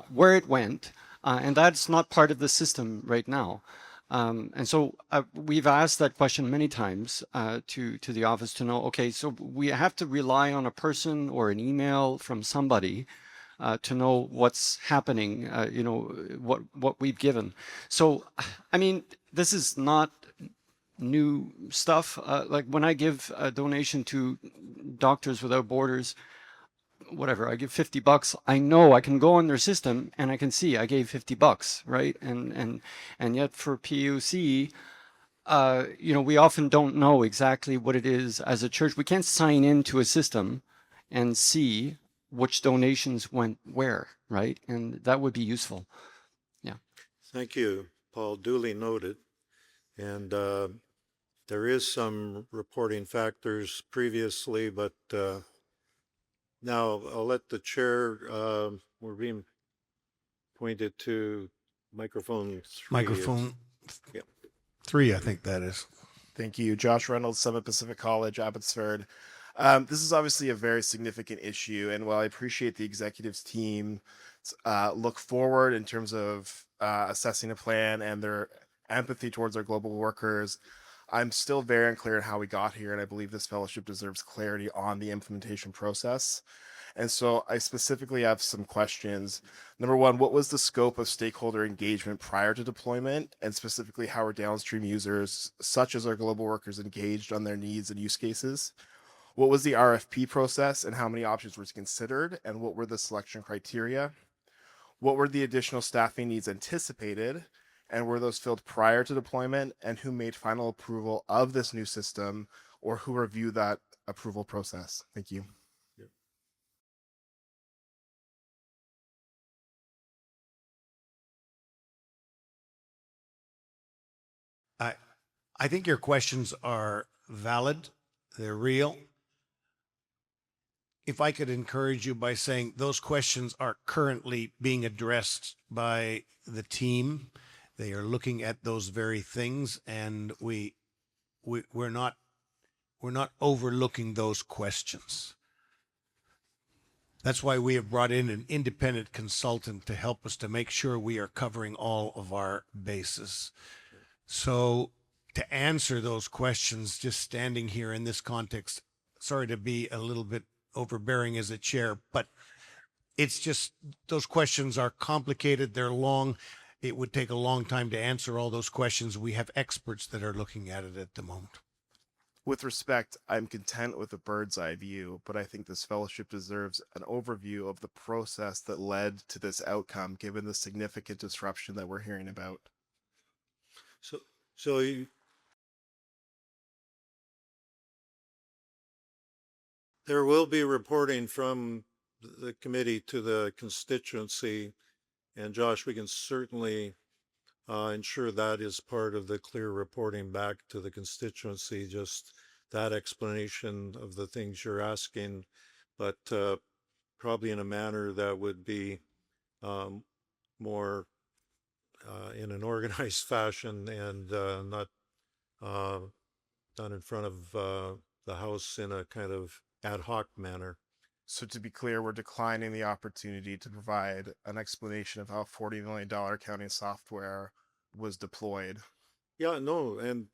where it went, and that's not part of the system right now. And so we've asked that question many times to the office to know, okay, so we have to rely on a person or an email from somebody to know what's happening, you know, what we've given. So, I mean, this is not new stuff. Like when I give a donation to Doctors Without Borders, whatever, I give $50, I know I can go on their system and I can see I gave $50, right? And yet for PUC, you know, we often don't know exactly what it is as a church. We can't sign into a system and see which donations went where, right? And that would be useful. Yeah. Thank you, Paul. Duly noted. And there is some reporting factors previously, but now I'll let the chair, we're being pointed to microphone 3. Microphone Yeah. 3, I think that is. Thank you. Josh Reynolds, Summit Pacific College, Abbotsford. This is obviously a very significant issue, and while I appreciate the executives team look forward in terms of assessing a plan and their empathy towards our global workers, I'm still very unclear on how we got here, and I believe this fellowship deserves clarity on the implementation process. And so I specifically have some questions. Number one, what was the scope of stakeholder engagement prior to deployment? And specifically, how are downstream users, such as our global workers, engaged on their needs and use cases? What was the RFP process and how many options were considered? And what were the selection criteria? What were the additional staffing needs anticipated? And were those filled prior to deployment? And who made final approval of this new system or who reviewed that approval process? Thank you. I think your questions are valid. They're real. If I could encourage you by saying those questions are currently being addressed by the team. They are looking at those very things, and we're not overlooking those questions. That's why we have brought in an independent consultant to help us to make sure we are covering all of our bases. So to answer those questions, just standing here in this context, sorry to be a little bit overbearing as a chair, but it's just those questions are complicated. They're long. It would take a long time to answer all those questions. We have experts that are looking at it at the moment. With respect, I'm content with a bird's eye view, but I think this fellowship deserves an overview of the process that led to this outcome, given the significant disruption that we're hearing about. There will be reporting from the committee to the constituency, and Josh, we can certainly ensure that is part of the clear reporting back to the constituency, just that explanation of the things you're asking, but probably in a manner that would be more in an organized fashion and not done in front of the House in a kind of ad hoc manner. So to be clear, we're declining the opportunity to provide an explanation of how $40 million accounting software was deployed. Yeah, no, and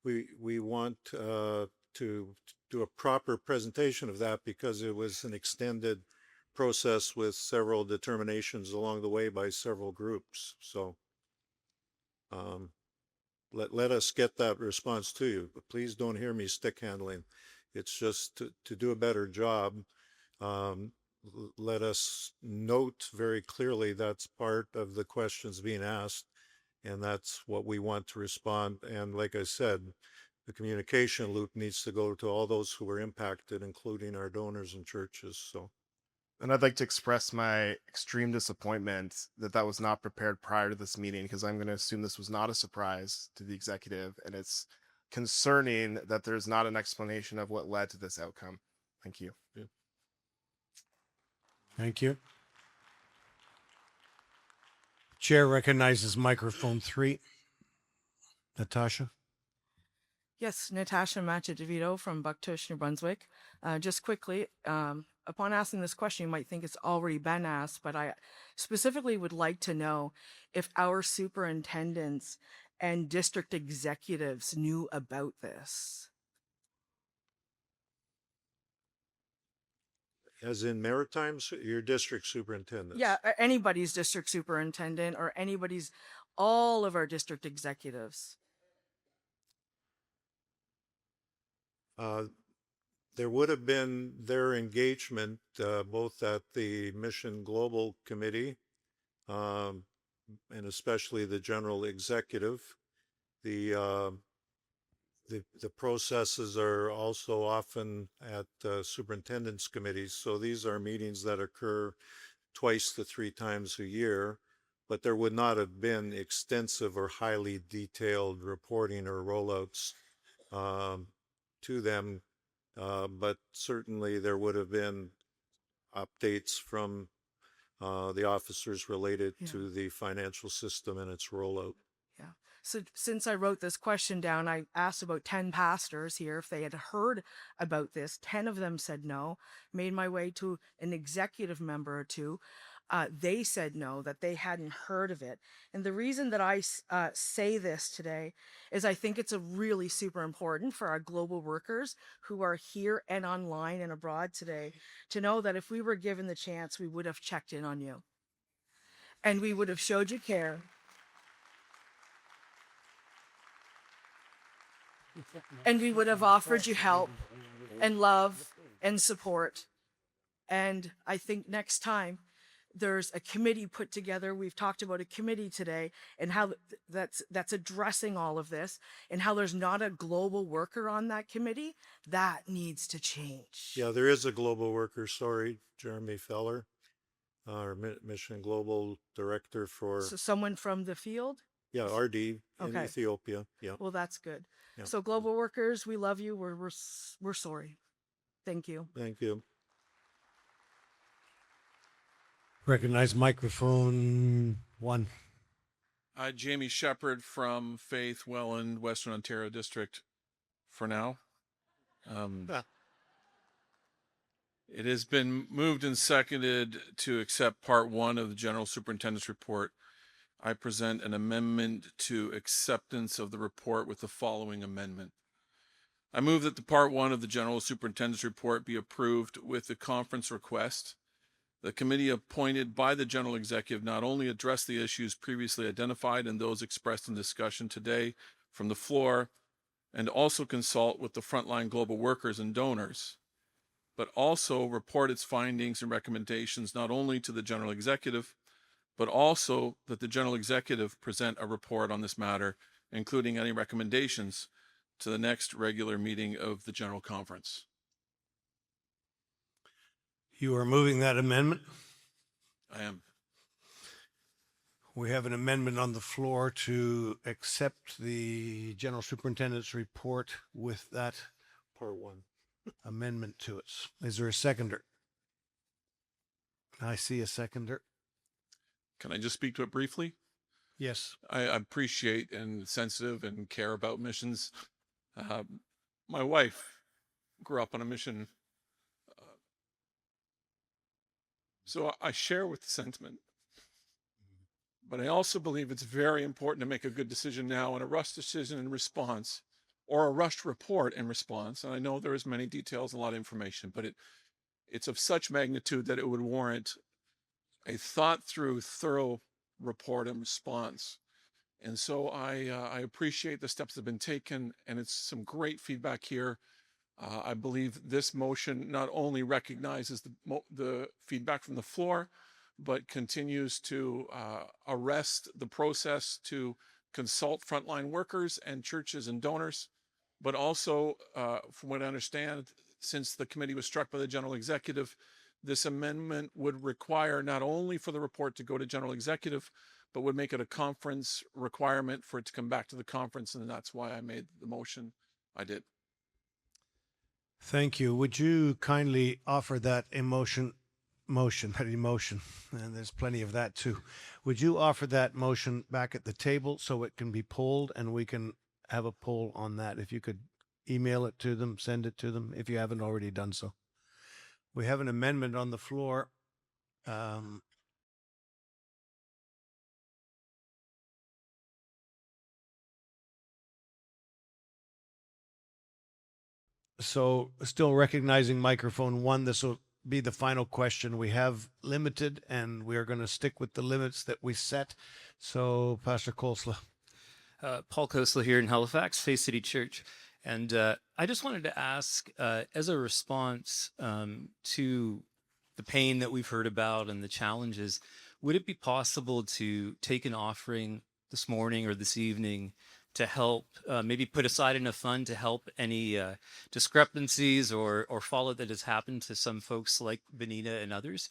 we want to do a proper presentation of that because it was an extended process with several determinations along the way by several groups. So let us get that response to you, but please don't hear me stick handling. It's just to do a better job. Let us note very clearly that's part of the questions being asked, and that's what we want to respond. And like I said, the communication loop needs to go to all those who were impacted, including our donors and churches. So, and I'd like to express my extreme disappointment that that was not prepared prior to this meeting, because I'm going to assume this was not a surprise to the executive, and it's concerning that there's not an explanation of what led to this outcome. Thank you. Yeah. Thank you. Chair recognizes microphone 3. Natasha. Yes, Natasha Machadevito from Bucktush, New Brunswick. Just quickly, upon asking this question, you might think it's already been asked, but I specifically would like to know if our superintendents and district executives knew about this. as in Maritimes, your district superintendents? Yeah, anybody's district superintendent or all of our district executives. There would have been their engagement both at the Mission Global Committee and especially the General Executive. The processes are also often at superintendent's committees. So these are meetings that occur twice to 3 times a year, but there would not have been extensive or highly detailed reporting or rollouts to them. But certainly there would have been updates from the officers related to the financial system and its rollout. Yeah. So since I wrote this question down, I asked about 10 pastors here if they had heard about this. 10 of them said no. Made my way to an executive member or two. They said no, that they hadn't heard of it. And the reason that I say this today is I think it's a really super important for our global workers who are here and online and abroad today to know that if we were given the chance, we would have checked in on you. And we would have showed you care. And we would have offered you help and love and support. And I think next time there's a committee put together. We've talked about a committee today and how that's addressing all of this and how there's not a global worker on that committee. That needs to change. Yeah, there is a global worker. Sorry, Jeremy Feller, our Mission Global Director for. So someone from the field? Yeah, RD in Okay. Ethiopia. Yeah. Well, that's good. Yeah. So global workers, we love you. We're sorry. Thank you. Thank you. Recognize microphone 1. Jamie Shepherd from Faith, Welland, Western Ontario District for now. It has been moved and seconded to accept Part 1 of the General Superintendent's Report. I present an amendment to acceptance of the report with the following amendment. I move that the Part 1 of the General Superintendent's Report be approved with the conference request. The committee appointed by the General Executive not only address the issues previously identified and those expressed in discussion today from the floor, and also consult with the frontline global workers and donors, but also report its findings and recommendations not only to the General Executive, but also that the General Executive present a report on this matter, including any recommendations to the next regular meeting of the General Conference. You are moving that amendment? I am. We have an amendment on the floor to accept the General Superintendent's report with that Part 1 amendment to it. Is there a seconder? I see a seconder. Can I just speak to it briefly? Yes. I appreciate and sensitive and care about missions. My wife grew up on a mission, so I share with the sentiment. But I also believe it's very important to make a good decision now and a rushed decision in response, or a rushed report in response. And I know there is many details and a lot of information, but it's of such magnitude that it would warrant a thought-through, thorough report and response. And so I appreciate the steps that have been taken, and it's some great feedback here. I believe this motion not only recognizes the feedback from the floor, but continues to arrest the process to consult frontline workers and churches and donors, but also, from what I understand, since the committee was struck by the General Executive, this amendment would require not only for the report to go to General Executive, but would make it a conference requirement for it to come back to the conference, and that's why I made the motion I did. Thank you. Would you kindly offer that motion, and there's plenty of that too. Would you offer that motion back at the table so it can be polled and we can have a poll on that? If you could email it to them, send it to them, if you haven't already done so. We have an amendment on the floor. So still recognizing microphone 1, this will be the final question. We have limited and we are going to stick with the limits that we set. So Pastor Kolsla. Paul Kosla here in Halifax, Faith City Church. And I just wanted to ask, as a response to the pain that we've heard about and the challenges, would it be possible to take an offering this morning or this evening to help maybe put aside enough fund to help any discrepancies or fallout that has happened to some folks like Benita and others,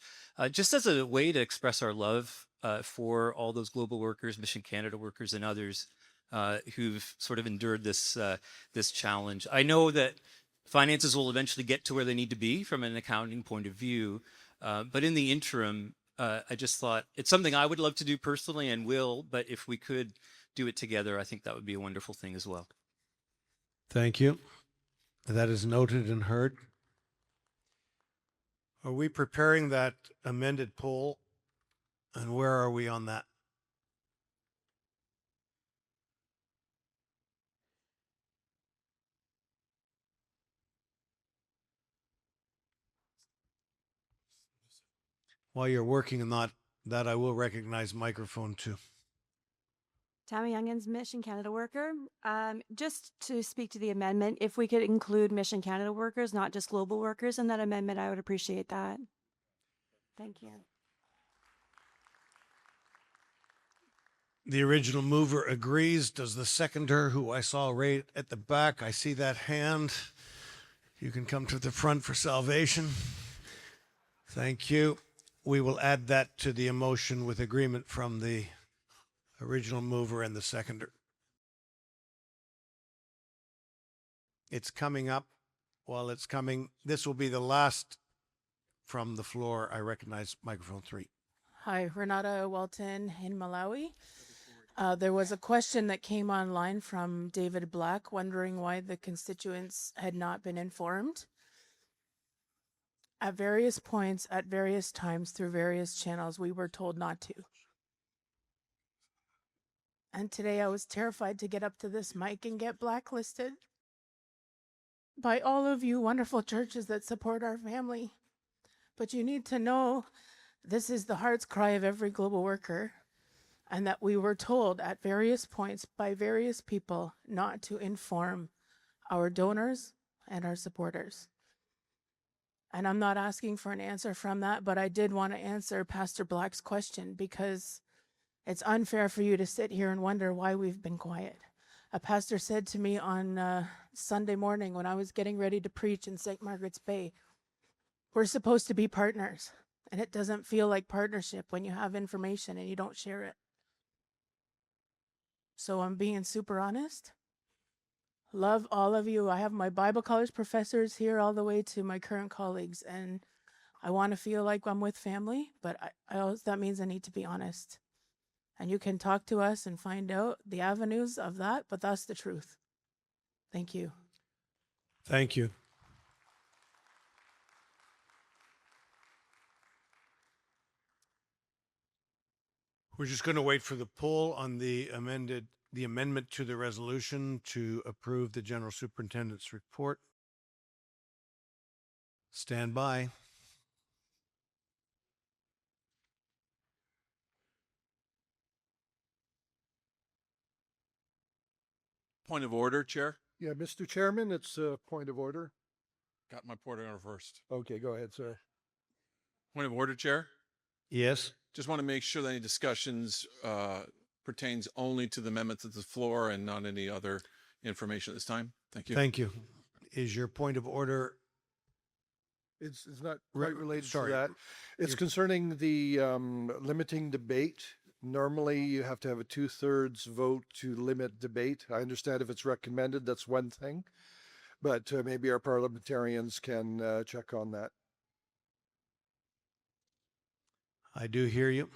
just as a way to express our love for all those global workers, Mission Canada workers and others who've sort of endured this challenge. I know that finances will eventually get to where they need to be from an accounting point of view, but in the interim, I just thought it's something I would love to do personally and will, but if we could do it together, I think that would be a wonderful thing as well. Thank you. That is noted and heard. Are we preparing that amended poll? And where are we on that? While you're working on that, I will recognize microphone two. Tammy Youngins, Mission Canada worker. Just to speak to the amendment, if we could include Mission Canada workers, not just global workers, in that amendment, I would appreciate that. Thank you. The original mover agrees. Does the seconder, who I saw right at the back, I see that hand. You can come to the front for salvation. Thank you. We will add that to the motion with agreement from the original mover and the seconder. It's coming up. While it's coming, this will be the last from the floor. I recognize microphone 3. Hi, Renata Welton in Malawi. There was a question that came online from David Black wondering why the constituents had not been informed. At various points, at various times, through various channels, we were told not to. And today I was terrified to get up to this mic and get blacklisted by all of you wonderful churches that support our family. But you need to know this is the heart's cry of every global worker, and that we were told at various points by various people not to inform our donors and our supporters. And I'm not asking for an answer from that, but I did want to answer Pastor Black's question because it's unfair for you to sit here and wonder why we've been quiet. A pastor said to me on Sunday morning when I was getting ready to preach in St. Margaret's Bay, we're supposed to be partners, and it doesn't feel like partnership when you have information and you don't share it. So I'm being super honest. Love all of you. I have my Bible college professors here all the way to my current colleagues, and I want to feel like I'm with family, but I also, that means I need to be honest. And you can talk to us and find out the avenues of that, but that's the truth. Thank you. Thank you. We're just going to wait for the poll on the amendment to the resolution to approve the general superintendent's report. Stand by. Point of order, Chair. Yeah, Mr. Chairman, it's a point of order. Got my point of order first. Okay, go ahead, sir. Point of order, Chair. Yes. Just want to make sure that any discussions pertains only to the amendments at the floor and not any other information at this time. Thank you. Thank you. Is your point of order? It's not quite related to sorry. that. It's concerning the limiting debate. Normally, you have to have a 2/3 vote to limit debate. I understand if it's recommended, that's one thing, but maybe our parliamentarians can check on that. I do hear you.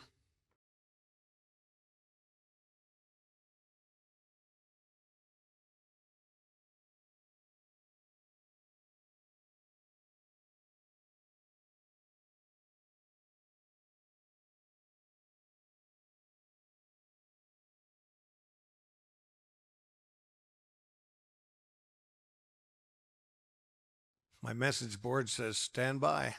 My message board says stand by.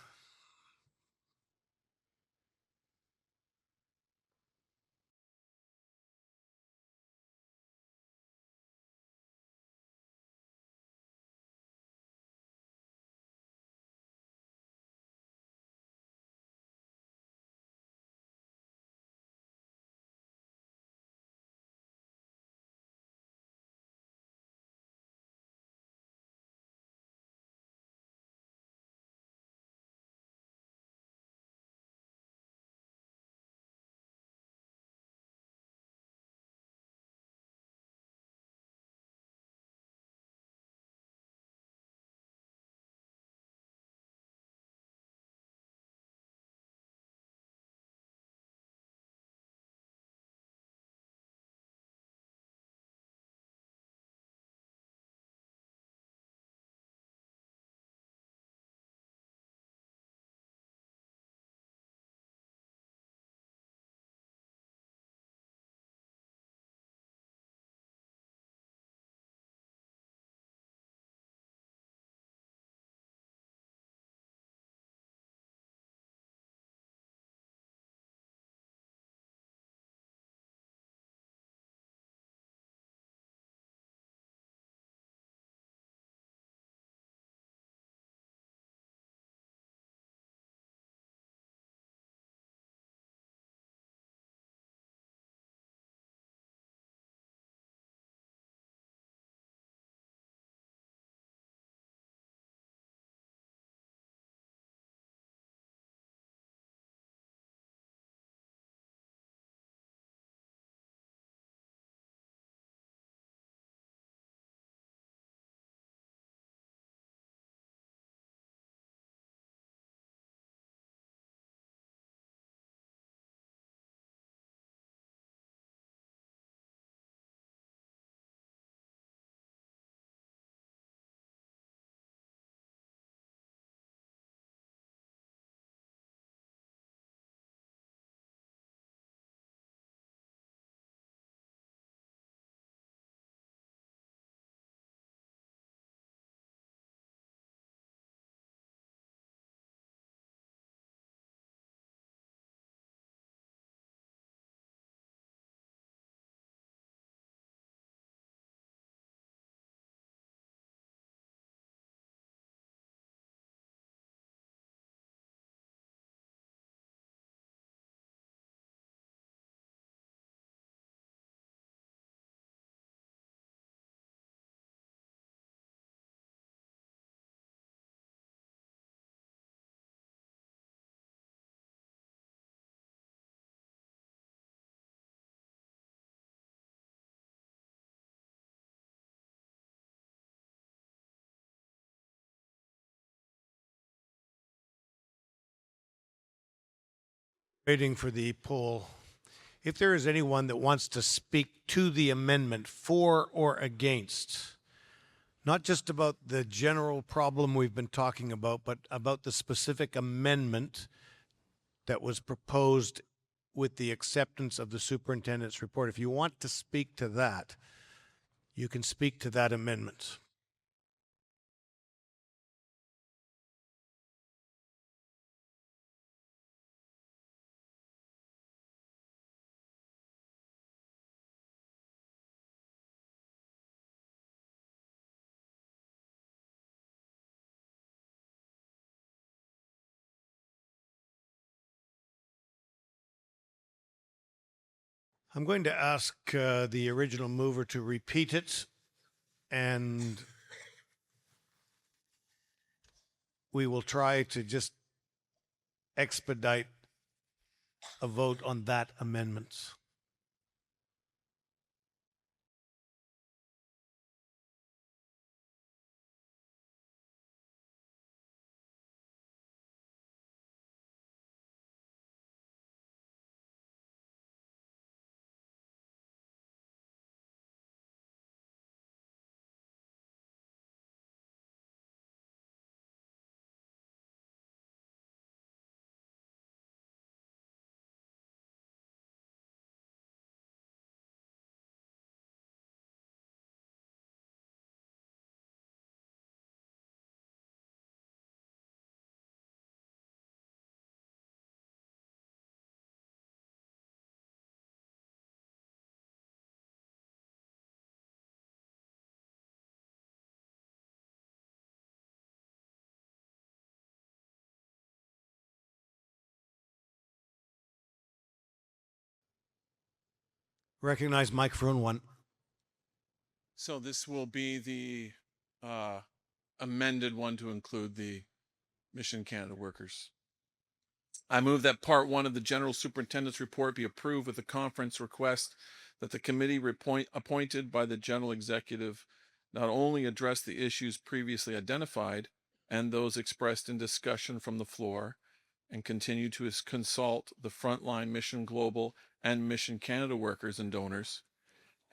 Waiting for the poll. If there is anyone that wants to speak to the amendment for or against, not just about the general problem we've been talking about, but about the specific amendment that was proposed with the acceptance of the superintendent's report, if you want to speak to that, you can speak to that amendment. I'm going to ask the original mover to repeat it, and we will try to just expedite a vote on that amendment. Recognize microphone 1. So this will be the amended one to include the Mission Canada workers. I move that part 1 of the General Superintendent's report be approved with a conference request that the committee appointed by the General Executive not only address the issues previously identified and those expressed in discussion from the floor, and continue to consult the frontline Mission Global and Mission Canada workers and donors,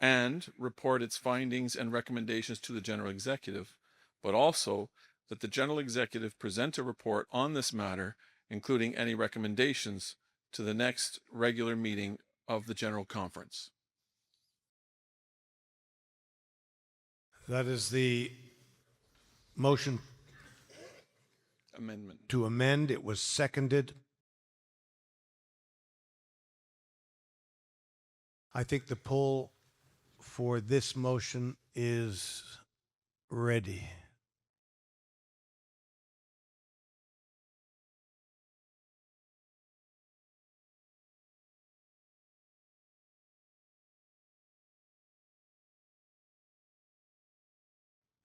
and report its findings and recommendations to the General Executive, but also that the General Executive present a report on this matter, including any recommendations, to the next regular meeting of the General Conference. That is the motion Amendment. to amend. It was seconded. I think the poll for this motion is ready.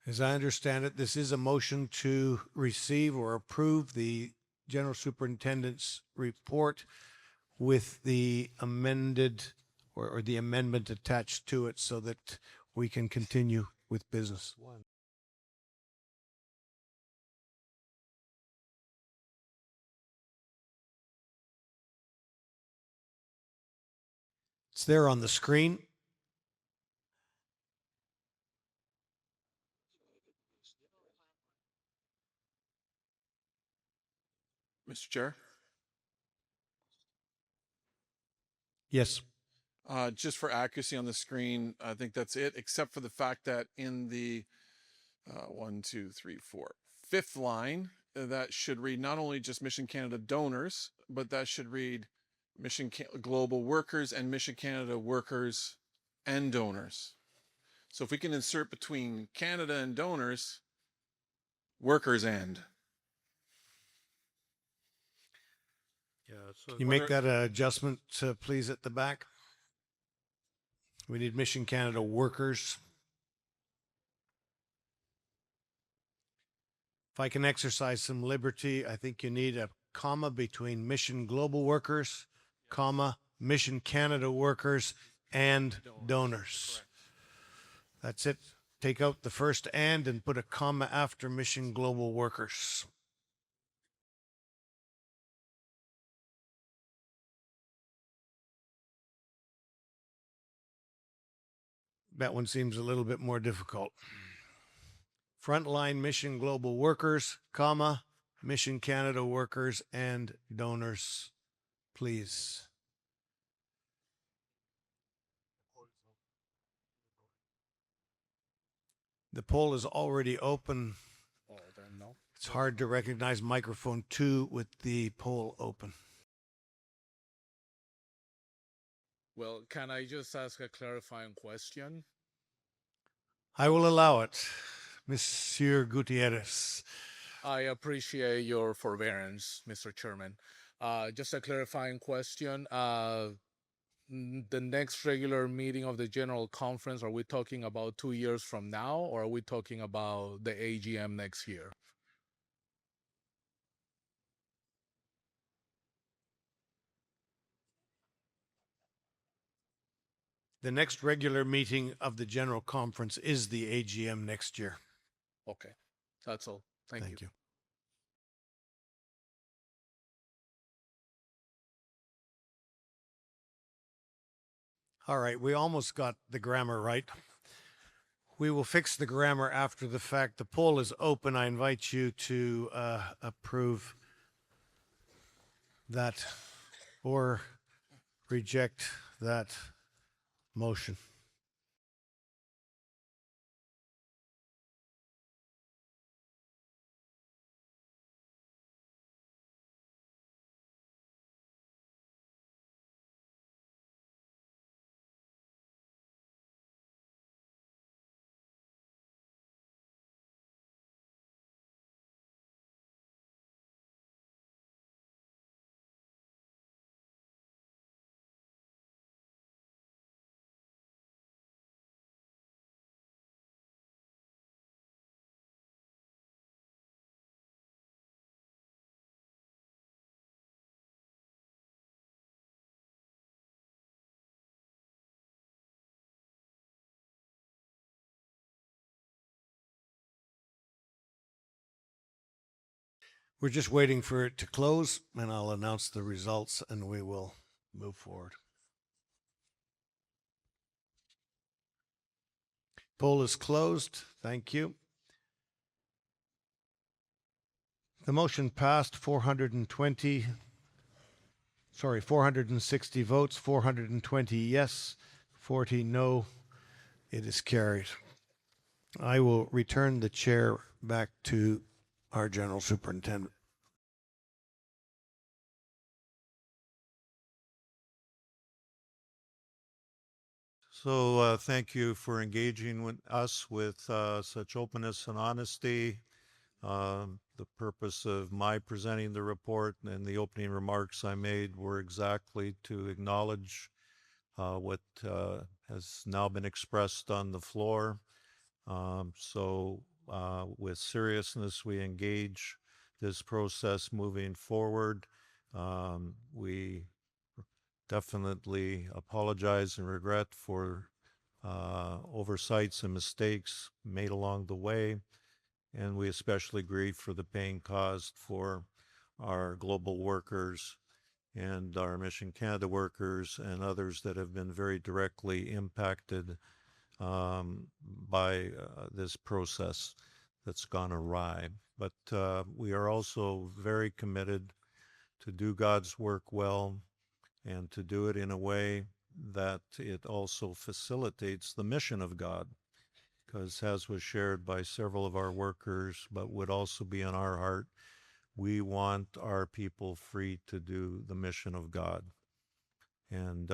As I understand it, this is a motion to receive or approve the General Superintendent's report with the amended or the amendment attached to it so that we can continue with business. It's there on the screen. Mr. Chair? Yes. Just for accuracy on the screen, I think that's it, except for the fact that in the 5th line, that should read not only just Mission Canada donors, but that should read Global workers and Mission Canada workers and donors. So if we can insert between Canada and donors, workers and. Yeah, so Can you make that adjustment, please, at the back? We need Mission Canada workers. If I can exercise some liberty, I think you need a comma between Mission Global workers, comma, Mission Canada workers, and donors. That's it. Take out the first and put a comma after Mission Global workers. That one seems a little bit more difficult. Frontline Mission Global Workers, comma, Mission Canada workers and donors, please. The poll is already open. It's hard to recognize microphone 2 with the poll open. Well, can I just ask a clarifying question? I will allow it, Monsieur Gutierrez. I appreciate your forbearance, Mr. Chairman. Just a clarifying question. The next regular meeting of the General Conference, are we talking about 2 years from now, or are we talking about the AGM next year? The next regular meeting of the General Conference is the AGM next year. Okay, that's all. Thank you. All right, we almost got the grammar right. We will fix the grammar after the fact. The poll is open. I invite you to approve that or reject that motion. We're just waiting for it to close, and I'll announce the results, and we will move forward. Poll is closed. Thank you. The motion passed 460 votes, 420 yes, 40 no. It is carried. I will return the chair back to our General Superintendent. So thank you for engaging with us with such openness and honesty. The purpose of my presenting the report and the opening remarks I made were exactly to acknowledge what has now been expressed on the floor. With seriousness, we engage this process moving forward. We definitely apologize and regret for oversights and mistakes made along the way. And we especially grieve for the pain caused for our global workers and our Mission Canada workers and others that have been very directly impacted by this process that's gone awry. But we are also very committed to do God's work well and to do it in a way that it also facilitates the mission of God, because as was shared by several of our workers, but would also be in our heart, we want our people free to do the mission of God. And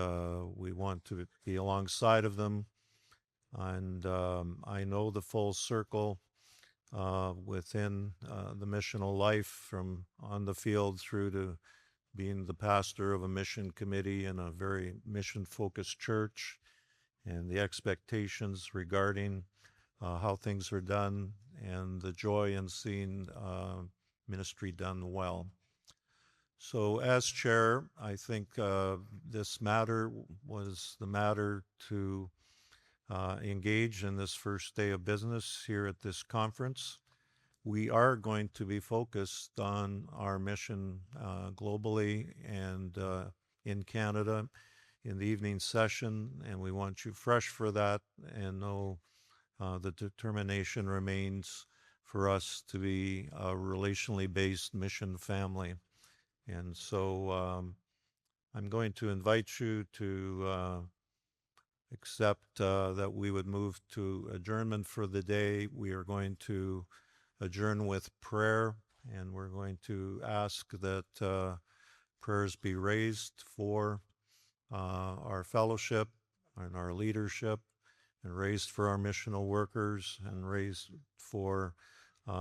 we want to be alongside of them. And I know the full circle within the missional life, from on the field through to being the pastor of a mission committee in a very mission-focused church, and the expectations regarding how things are done, and the joy in seeing ministry done well. So as chair, I think this matter was the matter to engage in this first day of business here at this conference. We are going to be focused on our mission globally and in Canada in the evening session, and we want you fresh for that and know the determination remains for us to be a relationally based mission family. And so I'm going to invite you to accept that we would move to adjournment for the day. We are going to adjourn with prayer, and we're going to ask that prayers be raised for our fellowship and our leadership, and raised for our missional workers, and raised for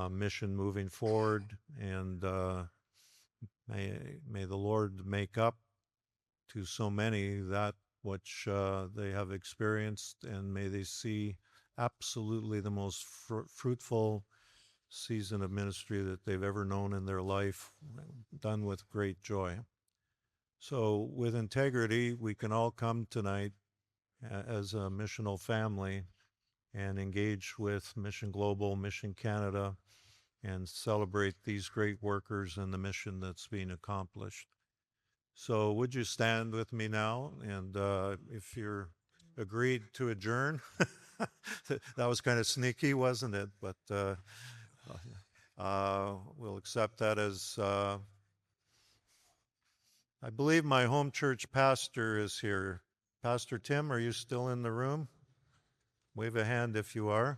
mission moving forward. And may the Lord make up to so many that which they have experienced, and may they see absolutely the most fruitful season of ministry that they've ever known in their life, done with great joy. So with integrity, we can all come tonight as a missional family and engage with Mission Global, Mission Canada, and celebrate these great workers and the mission that's being accomplished. So would you stand with me now? And if you're agreed to adjourn, that was kind of sneaky, wasn't it? But we'll accept that as, I believe my home church pastor is here. Pastor Tim, are you still in the room? Wave a hand if you are.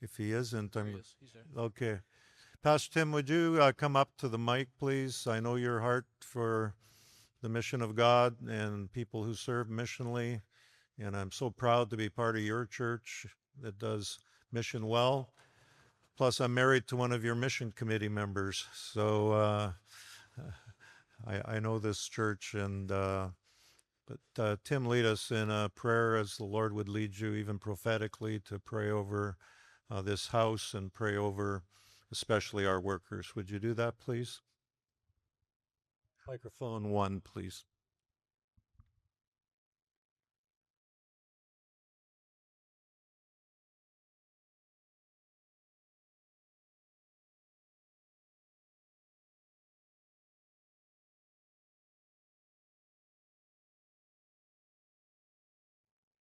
If he isn't, I'm... He's there. Okay. Pastor Tim, would you come up to the mic, please? I know your heart for the mission of God and people who serve missionally, and I'm so proud to be part of your church that does mission well. Plus, I'm married to one of your mission committee members, so I know this church. And but Tim, lead us in a prayer as the Lord would lead you, even prophetically, to pray over this house and pray over especially our workers. Would you do that, please? Microphone 1, please.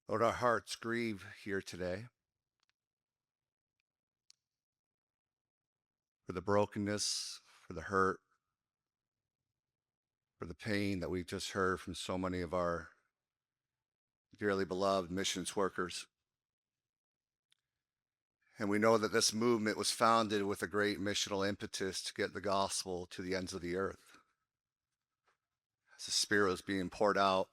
Lord, our hearts grieve here today for the brokenness, for the hurt, for the pain that we've just heard from so many of our dearly beloved missions workers. And we know that this movement was founded with a great missional impetus to get the gospel to the ends of the earth. As the Spirit was being poured out,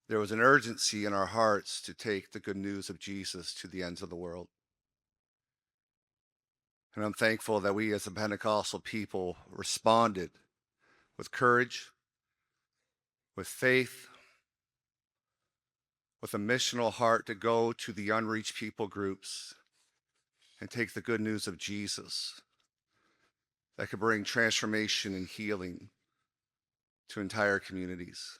there was an urgency in our hearts to take the good news of Jesus to the ends of the world. And I'm thankful that we as a Pentecostal people responded with courage, with faith, with a missional heart to go to the unreached people groups and take the good news of Jesus that could bring transformation and healing to entire communities.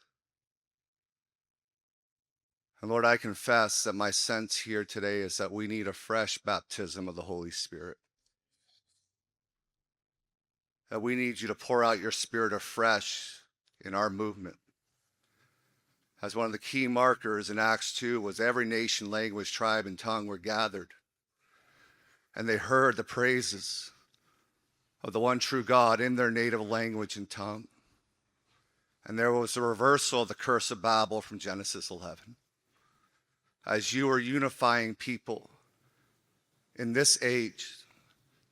And Lord, I confess that my sense here today is that we need a fresh baptism of the Holy Spirit. That we need you to pour out your Spirit afresh in our movement. As one of the key markers in Acts 2 was every nation, language, tribe, and tongue were gathered. And they heard the praises of the one true God in their native language and tongue. And there was a reversal of the curse of Babel from Genesis 11. As you are unifying people in this age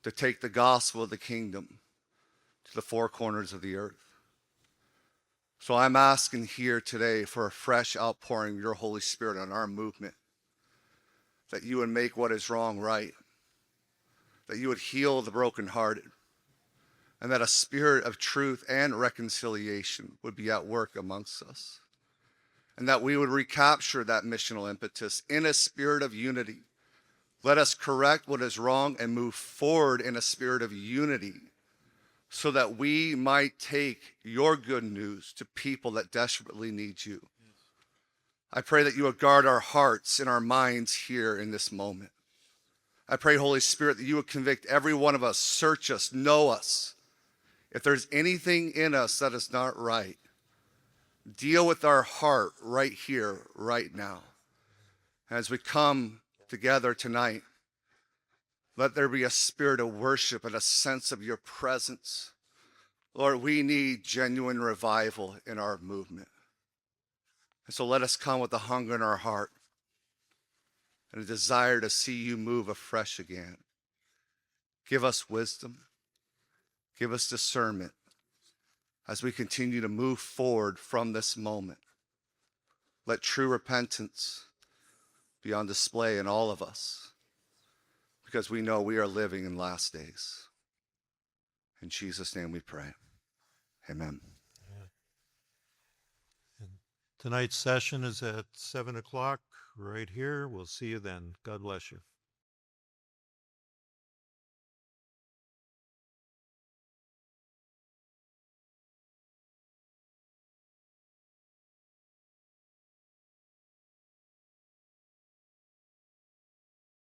to take the gospel of the kingdom to the four corners of the earth. So I'm asking here today for a fresh outpouring of your Holy Spirit on our movement, that you would make what is wrong right, that you would heal the brokenhearted, and that a spirit of truth and reconciliation would be at work amongst us. And that we would recapture that missional impetus in a spirit of unity. Let us correct what is wrong and move forward in a spirit of unity so that we might take your good news to people that desperately need you. Yes. I pray that you would guard our hearts and our minds here in this moment. I pray, Holy Spirit, that you would convict every one of us, search us, know us. If there's anything in us that is not right, Deal with our heart right here, right now. As we come together tonight, let there be a spirit of worship and a sense of your presence. Lord, we need genuine revival in our movement. And so let us come with a hunger in our heart and a desire to see you move afresh again. Give us wisdom. Give us discernment as we continue to move forward from this moment. Let true repentance be on display in all of us, because we know we are living in last days. In Jesus' name we pray. Amen. Tonight's session is at 7 o'clock right here. We'll see you then. God bless you.